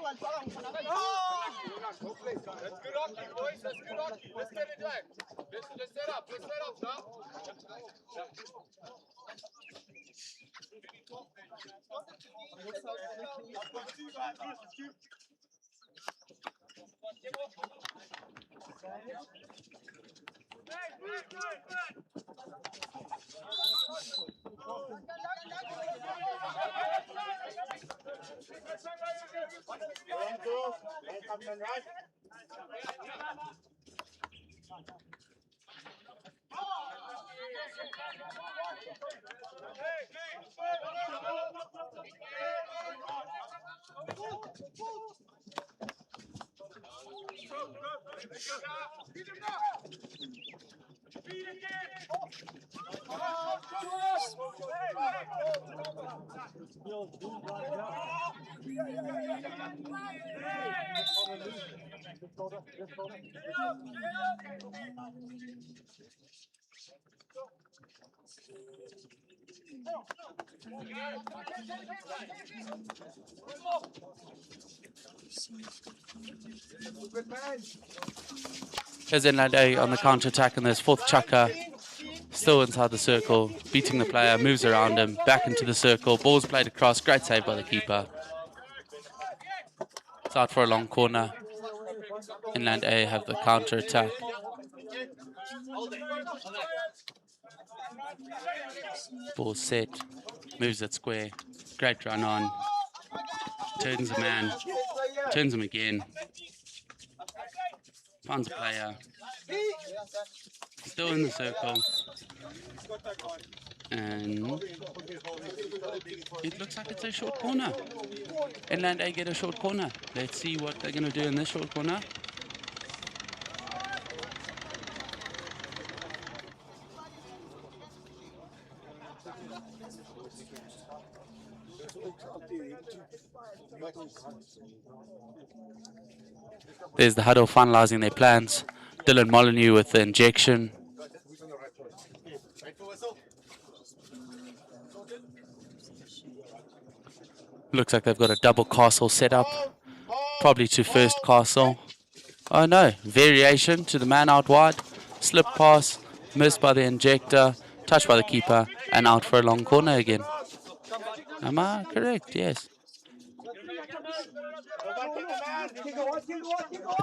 That's good hockey, boys. That's good hockey. Let's get it back. Let's set up. Let's set up now. KZNIA on the counter attack in this fourth chucker. Still inside the circle, beating the player, moves around him, back into the circle. Ball's played across, great save by the keeper. It's out for a long corner. Inland A have the counter attack. Ball set, moves it square. Great run on. Turns a man, turns him again. Finds a player. Still in the circle. And it looks like it's a short corner. Inland A get a short corner. Let's see what they're going to do in this short corner. There's the huddle finalizing their plans. Dylan Molyneux with the injection. Looks like they've got a double castle set up. Probably to first castle. Oh no, variation to the man out wide. Slip pass, missed by the injector, touched by the keeper, and out for a long corner again. Am I correct? Yes.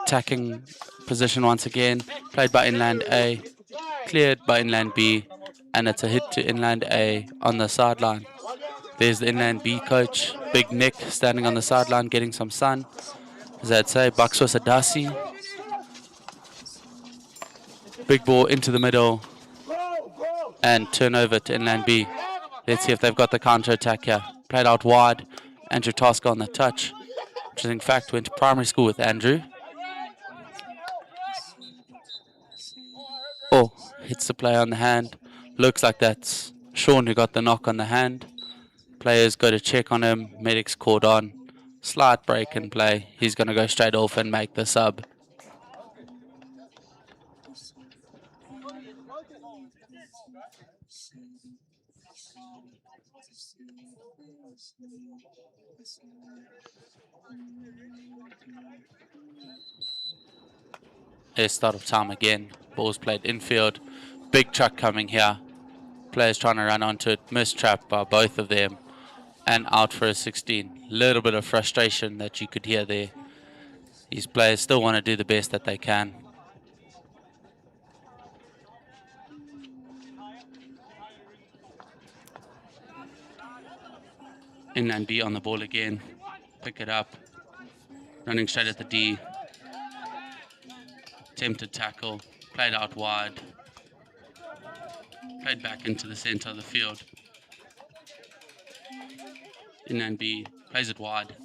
Attacking position once again, played by Inland A, cleared by Inland B, and it's a hit to Inland A on the sideline. There's the Inland B coach, Big Nick, standing on the sideline getting some sun. As I'd say, Bakswa Sadasi. Big ball into the middle and turnover to Inland B. Let's see if they've got the counter attack here. Played out wide, Andrew Tasker on the touch, which in fact went to primary school with Andrew. Oh, hits the player on the hand. Looks like that's Sean who got the knock on the hand. Players go to check on him, medic's called on. Slight break in play. He's going to go straight off and make the sub. Here's start of time again. Ball's played infield. Big truck coming here. Players trying to run onto it. Missed trap by both of them. And out for a 16. Little bit of frustration that you could hear there. These players still want to do the best that they can. Inland B on the ball again. Pick it up. Running straight at the D. Attempted tackle. Played out wide. Played back into the center of the field. Inland B plays it wide.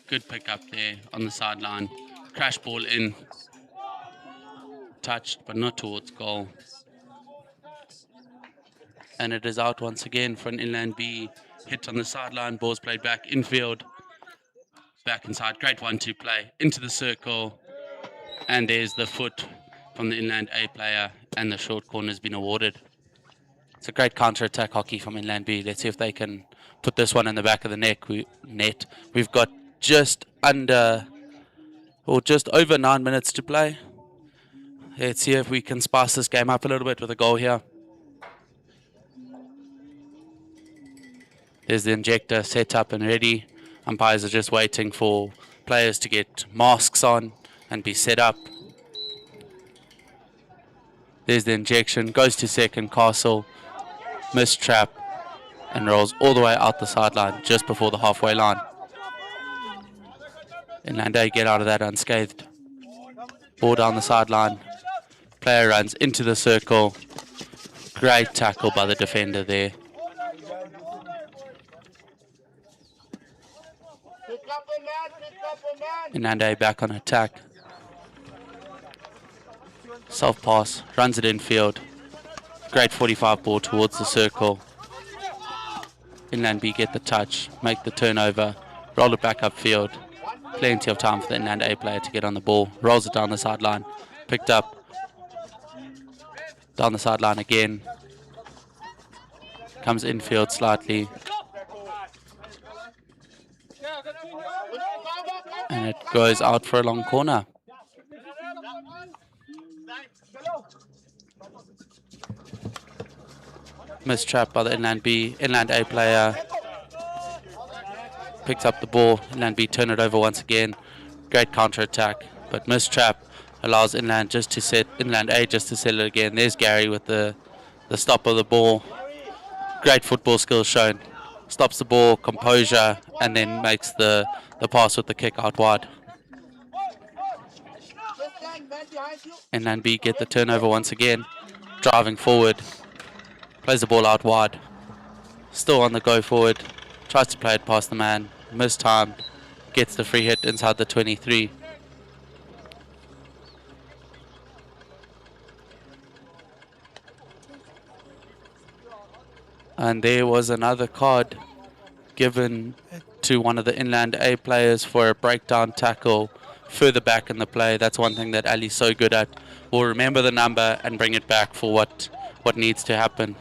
Good pick up there on the sideline. Crash ball in. Touched, but not towards goal. And it is out once again for an Inland B. Hit on the sideline. Ball's played back infield. Back inside. Great 1-2 play. Into the circle. And there's the foot from the Inland A player. And the short corner has been awarded. It's a great counter-attack hockey from Inland B. Let's see if they can put this one in the back of the net. We've got just under or just over 9 minutes to play. Let's see if we can spice this game up a little bit with a goal here. There's the injector set up and ready. Umpires are just waiting for players to get masks on and be set up. There's the injection, goes to second, Castle, missed trap, and rolls all the way out the sideline just before the halfway line. Inland A get out of that unscathed. Ball down the sideline. Player runs into the circle. Great tackle by the defender there. Inland A back on attack. Self pass, runs it infield. Great 45 ball towards the circle. Inland B get the touch, make the turnover, roll it back upfield. Plenty of time for the Inland A player to get on the ball. Rolls it down the sideline, picked up. Down the sideline again. Comes infield slightly. And it goes out for a long corner. Missed trap by the Inland B. Inland A player picks up the ball. Inland B turn it over once again. Great counter attack, but missed trap allows Inland A just to set it again. There's Gary with the stop of the ball. Great football skills shown. Stops the ball, composure, and then makes the pass with the kick out wide. Inland B get the turnover once again. Driving forward. Plays the ball out wide. Still on the go forward. Tries to play it past the man. Mistimed. Gets the free hit inside the 23. And there was another card given to one of the Inland A players for a breakdown tackle further back in the play. That's one thing that Ali's so good at. We'll remember the number and bring it back for what needs to happen.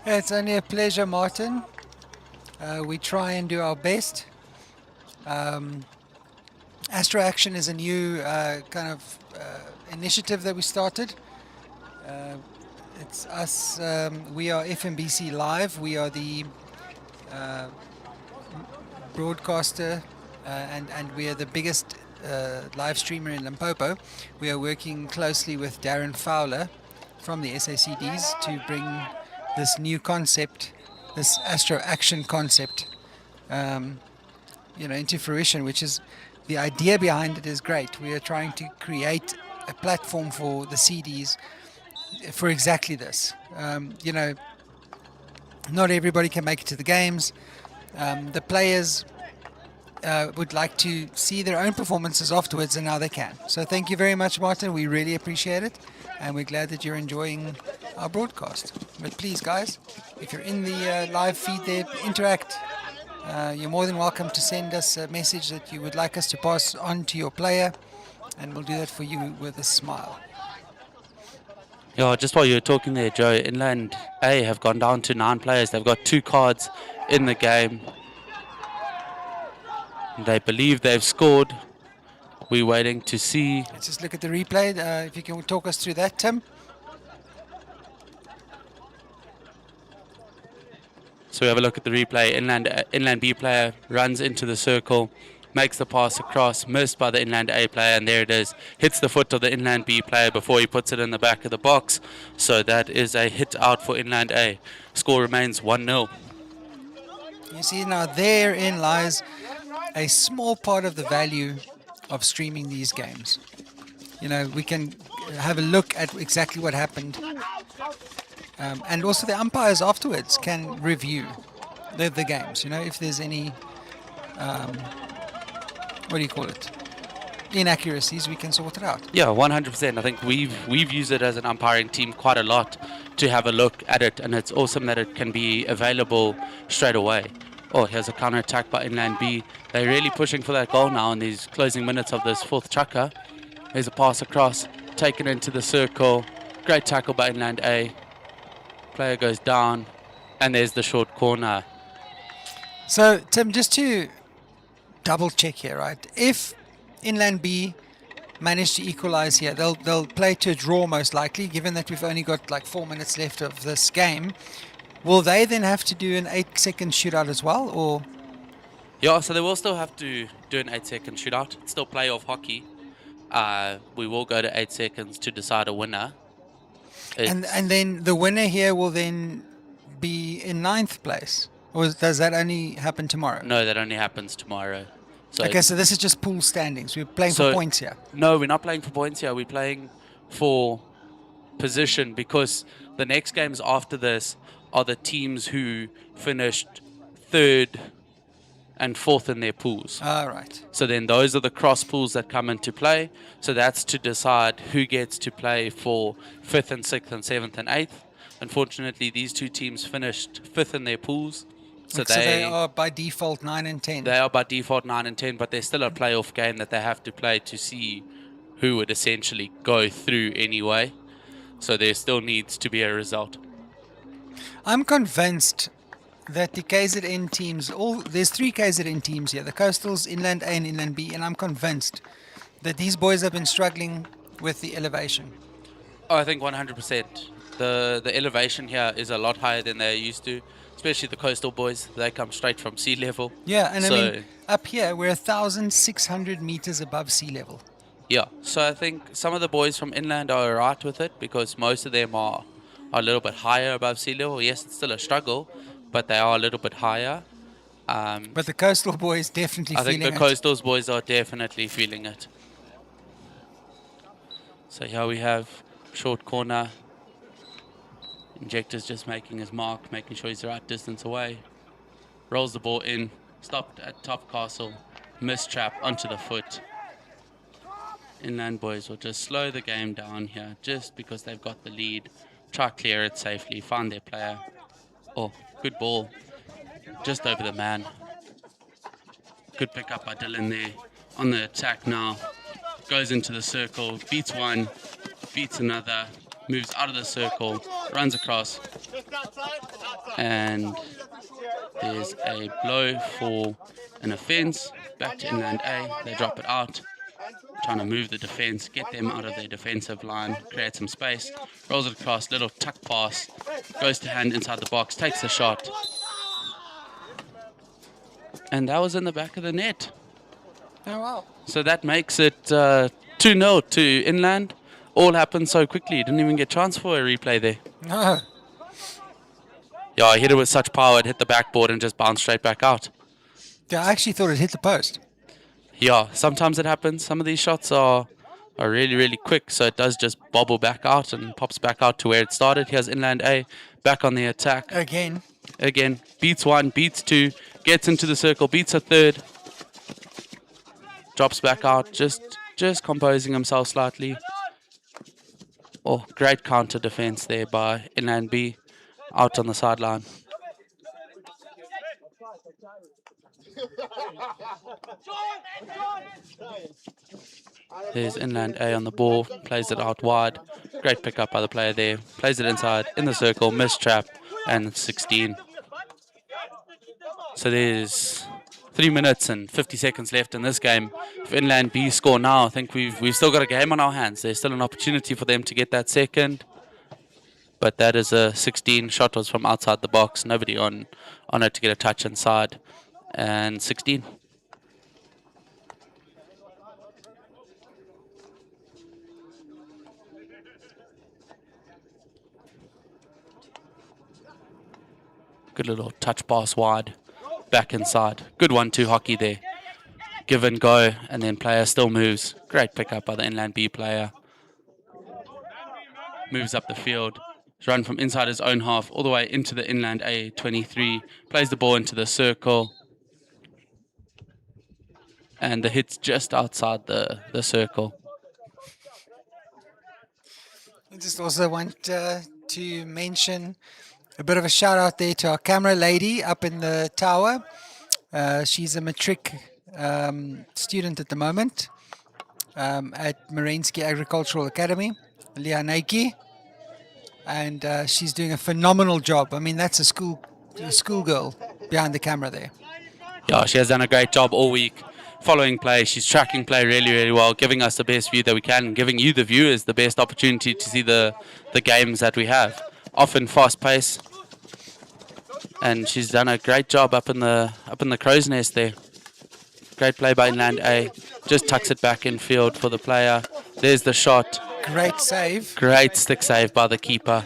It's only a pleasure, Martin. We try and do our best. Astro Action is a new initiative that we started. It's us. We are FMBC Live. We are the broadcaster and we are the biggest live streamer in Limpopo. We are working closely with Darren Fowler from the SACDs to bring this new concept, this Astro Action concept, into fruition, which is the idea behind it is great. We are trying to create a platform for the CDs for exactly this. Not everybody can make it to the games. The players would like to see their own performances afterwards, and now they can. So thank you very much, Martin. We really appreciate it, and we're glad that you're enjoying our broadcast. But please, guys, if you're in the live feed there, interact. You're more than welcome to send us a message that you would like us to pass on to your player, and we'll do that for you with a smile. Yeah, just while you were talking there, Joe, Inland A have gone down to 9 players. They've got 2 cards in the game. They believe they've scored. We're waiting to see. Let's just look at the replay. If you can talk us through that, Tim. So we have a look at the replay. Inland B player runs into the circle, makes the pass across, missed by the Inland A player, and there it is. Hits the foot of the Inland B player before he puts it in the back of the box. So that is a hit out for Inland A. Score remains 1-0. You see, now therein lies a small part of the value of streaming these games. We can have a look at exactly what happened. And also the umpires afterwards can review the games. If there's any, inaccuracies, we can sort it out. Yeah, 100%. I think we've used it as an umpiring team quite a lot to have a look at it, and it's awesome that it can be available straight away. Oh, here's a counter attack by Inland B. They're really pushing for that goal now in these closing minutes of this 4th chukker. There's a pass across, taken into the circle. Great tackle by Inland A. Player goes down, and there's the short corner. So, Tim, just to double check here, right? If Inland B manage to equalize here, they'll play to a draw most likely, given that we've only got like 4 minutes left of this game. Will they then have to do an 8-second shootout as well, or? Yeah, so they will still have to do an 8-second shootout. It's still playoff hockey. We will go to 8 seconds to decide a winner. And then the winner here will then be in 9th place, or does that only happen tomorrow? No, that only happens tomorrow. So Okay, so this is just pool standings. We're playing for points here. No, we're not playing for points here. We're playing for position, because the next games after this are the teams who finished 3rd and 4th in their pools. All right. So then those are the cross pools that come into play. So that's to decide who gets to play for 5th and 6th and 7th and 8th. Unfortunately, these two teams finished 5th in their pools. So they are by default 9 and 10. They are by default 9 and 10, but there's still a playoff game that they have to play to see who would essentially go through anyway. So there still needs to be a result. I'm convinced that the KZN teams, there's 3 KZN teams here, the Coastals, Inland A and Inland B, and I'm convinced that these boys have been struggling with the elevation. Oh, I think 100%. The elevation here is a lot higher than they're used to, especially the coastal boys. They come straight from sea level. Yeah, and I mean, up here, we're 1,600 meters above sea level. Yeah, so I think some of the boys from inland are alright with it, because most of them are a little bit higher above sea level. Yes, it's still a struggle, but they are a little bit higher. But the coastal boys definitely feeling it. I think the coastal boys are definitely feeling it. So here we have short corner. Injector's just making his mark, making sure he's the right distance away. Rolls the ball in, stopped at top castle, missed trap onto the foot. Inland boys will just slow the game down here, just because they've got the lead. Try clear it safely, find their player. Oh, good ball. Just over the man. Good pick up by Dylan there. On the attack now. Goes into the circle, beats one, beats another, moves out of the circle, runs across. And there's a blow for an offense. Back to Inland A. They drop it out. Trying to move the defense, get them out of their defensive line, create some space. Rolls it across, little tuck pass. Goes to hand inside the box, takes the shot. And that was in the back of the net. Oh, wow. So that makes it 2-0 to Inland. All happened so quickly. Didn't even get a chance for a replay there. No. Yeah, I hit it with such power. It hit the backboard and just bounced straight back out. Yeah, I actually thought it hit the post. Yeah, sometimes it happens. Some of these shots are really, really quick. So it does just bobble back out and pops back out to where it started. Here's Inland A back on the attack. Again, beats one, beats two, gets into the circle, beats a third. Drops back out, just composing himself slightly. Oh, great counter defense there by Inland B, out on the sideline. There's Inland A on the ball, plays it out wide. Great pickup by the player there. Plays it inside, in the circle, missed trap, and 16. So there's 3 minutes and 50 seconds left in this game. If Inland B score now, I think we've still got a game on our hands. There's still an opportunity for them to get that second. But that is a 16. Shot was from outside the box. Nobody on it to get a touch inside. And 16. Good little touch pass wide. Back inside. Good 1-2 hockey there. Give and go, and then player still moves. Great pickup by the Inland B player. Moves up the field. Run from inside his own half all the way into the Inland A 23. Plays the ball into the circle. And the hit's just outside the circle. I just also want to mention a bit of a shout out there to our camera lady up in the tower. She's a matric student at the moment at Marinsky Agricultural Academy, Lianaiki, and she's doing a phenomenal job. I mean, that's a schoolgirl behind the camera there. Yeah, she has done a great job all week. following play. She's tracking play really, really well, giving us the best view that we can, and giving you, the viewers, the best opportunity to see the games that we have. Often fast pace, and she's done a great job up in the crow's nest there. Great play by Inland A. Just tucks it back in field for the player. There's the shot. Great save. Great stick save by the keeper.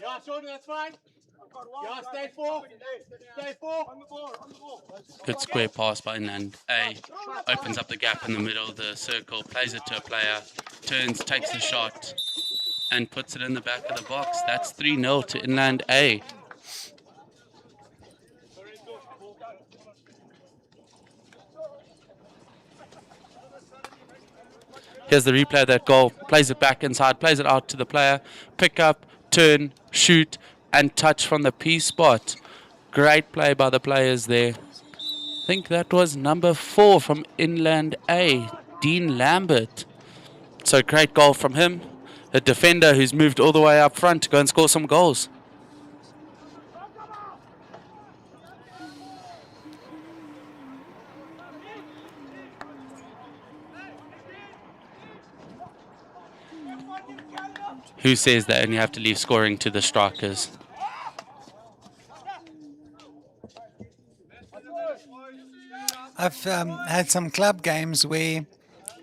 Yeah, Jordan, that's fine. Yeah, stay four. Stay four. On the floor, on the floor. Good square pass by Inland A. Opens up the gap in the middle of the circle, plays it to a player, turns, takes the shot, and puts it in the back of the box. That's 3-0 to Inland A. Here's the replay of that goal. Plays it back inside, plays it out to the player. Pick up, turn, shoot, and touch from the P spot. Great play by the players there. I think that was number 4 from Inland A, Dean Lambert. So great goal from him. A defender who's moved all the way up front to go and score some goals. Who says that and you have to leave scoring to the strikers? I've had some club games where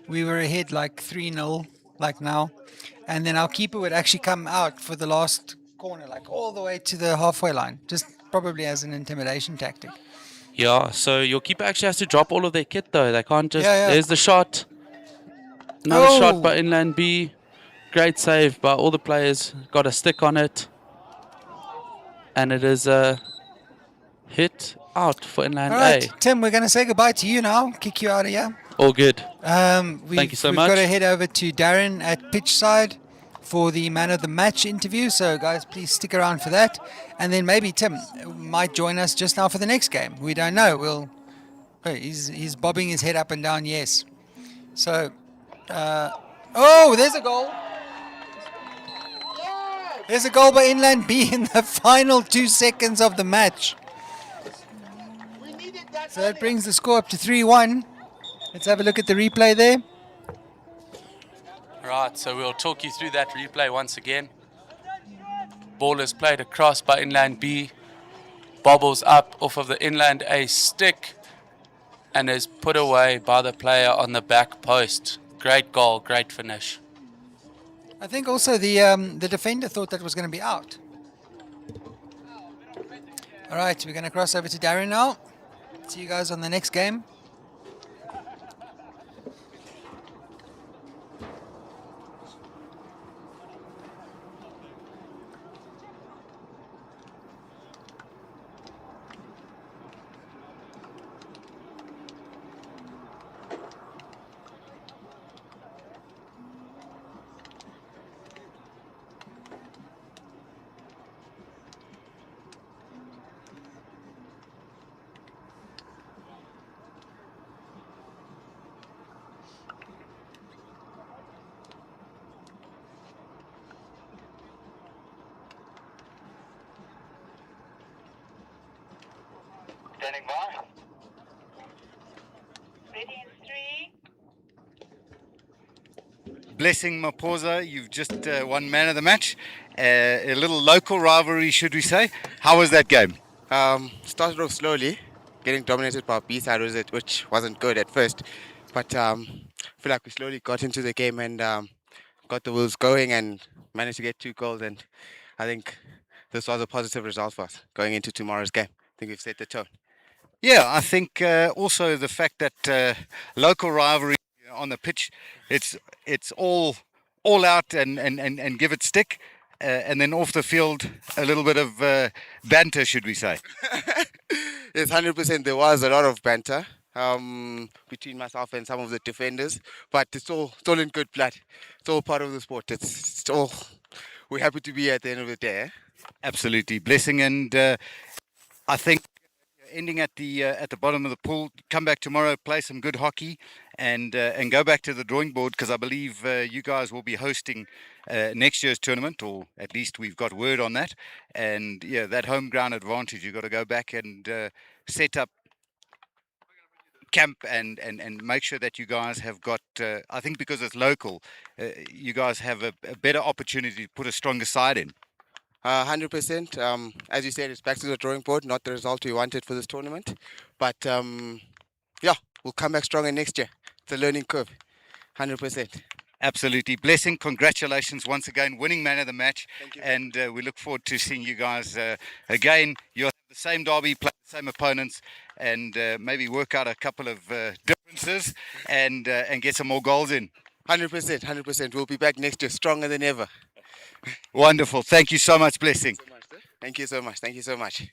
we were ahead like 3-0, like now, and then our keeper would actually come out for the last corner, like all the way to the halfway line, just probably as an intimidation tactic. Yeah, so your keeper actually has to drop all of their kit though. They can't just... Yeah. There's the shot. Another Oh. shot by Inland B. Great save by all the players. Got a stick on it. And it is a hit out for Inland All right, A. Tim, we're going to say goodbye to you now, kick you out of here. All good. Thank you so we've much. got to head over to Darren at pitch side for the man of the match interview. So, guys, please stick around for that. And then maybe Tim might join us just now for the next game. We don't know. He's bobbing his head up and down. Yes. So, there's a goal. There's a goal by Inland B in the final 2 seconds of the match. So that brings the score up to 3-1. Let's have a look at the replay there. Right, so we'll talk you through that replay once again. Ball is played across by Inland B. Bobbles up off of the Inland A stick and is put away by the player on the back post. Great goal, great finish. I think also the defender thought that was going to be out. All right, we're going to cross over to Darren now. See you guys on the next game. Standing by. Ready in 3. Blessing Maposa, you've just won man of the match. A little local rivalry, should we say. How was that game? Started off slowly, getting dominated by B-side, which wasn't good at first. But I feel like we slowly got into the game and got the wheels going and managed to get 2 goals. And I think this was a positive result for us going into tomorrow's game. I think we've set the tone. Yeah, I think also the fact that local rivalry on the pitch, it's all out and give it stick. And then off the field, a little bit of banter, should we say? Yes, 100%. There was a lot of banter between myself and some of the defenders, but it's all in good blood. It's all part of the sport. It's all we're happy to be at the end of the day. Eh? Absolutely, Blessing, and I think ending at the bottom of the pool. Come back tomorrow, play some good hockey, and go back to the drawing board, because I believe you guys will be hosting next year's tournament, or at least we've got word on that. And yeah, that home ground advantage, you've got to go back and set up camp and make sure that you guys have got, I think because it's local, you guys have a better opportunity to put a stronger side in. 100%. As you said, it's back to the drawing board, not the result we wanted for this tournament. But yeah, we'll come back stronger next year. It's a learning curve, 100%. Absolutely. Blessing, congratulations once again, winning man of the match. Thank you. And we look forward to seeing you guys again. You'll have the same derby, play the same opponents, and maybe work out a couple of differences and get some more goals in. 100%, 100%. We'll be back next year, stronger than ever. Wonderful. Thank you so much, Blessing. Thank you so much. Thank you so much.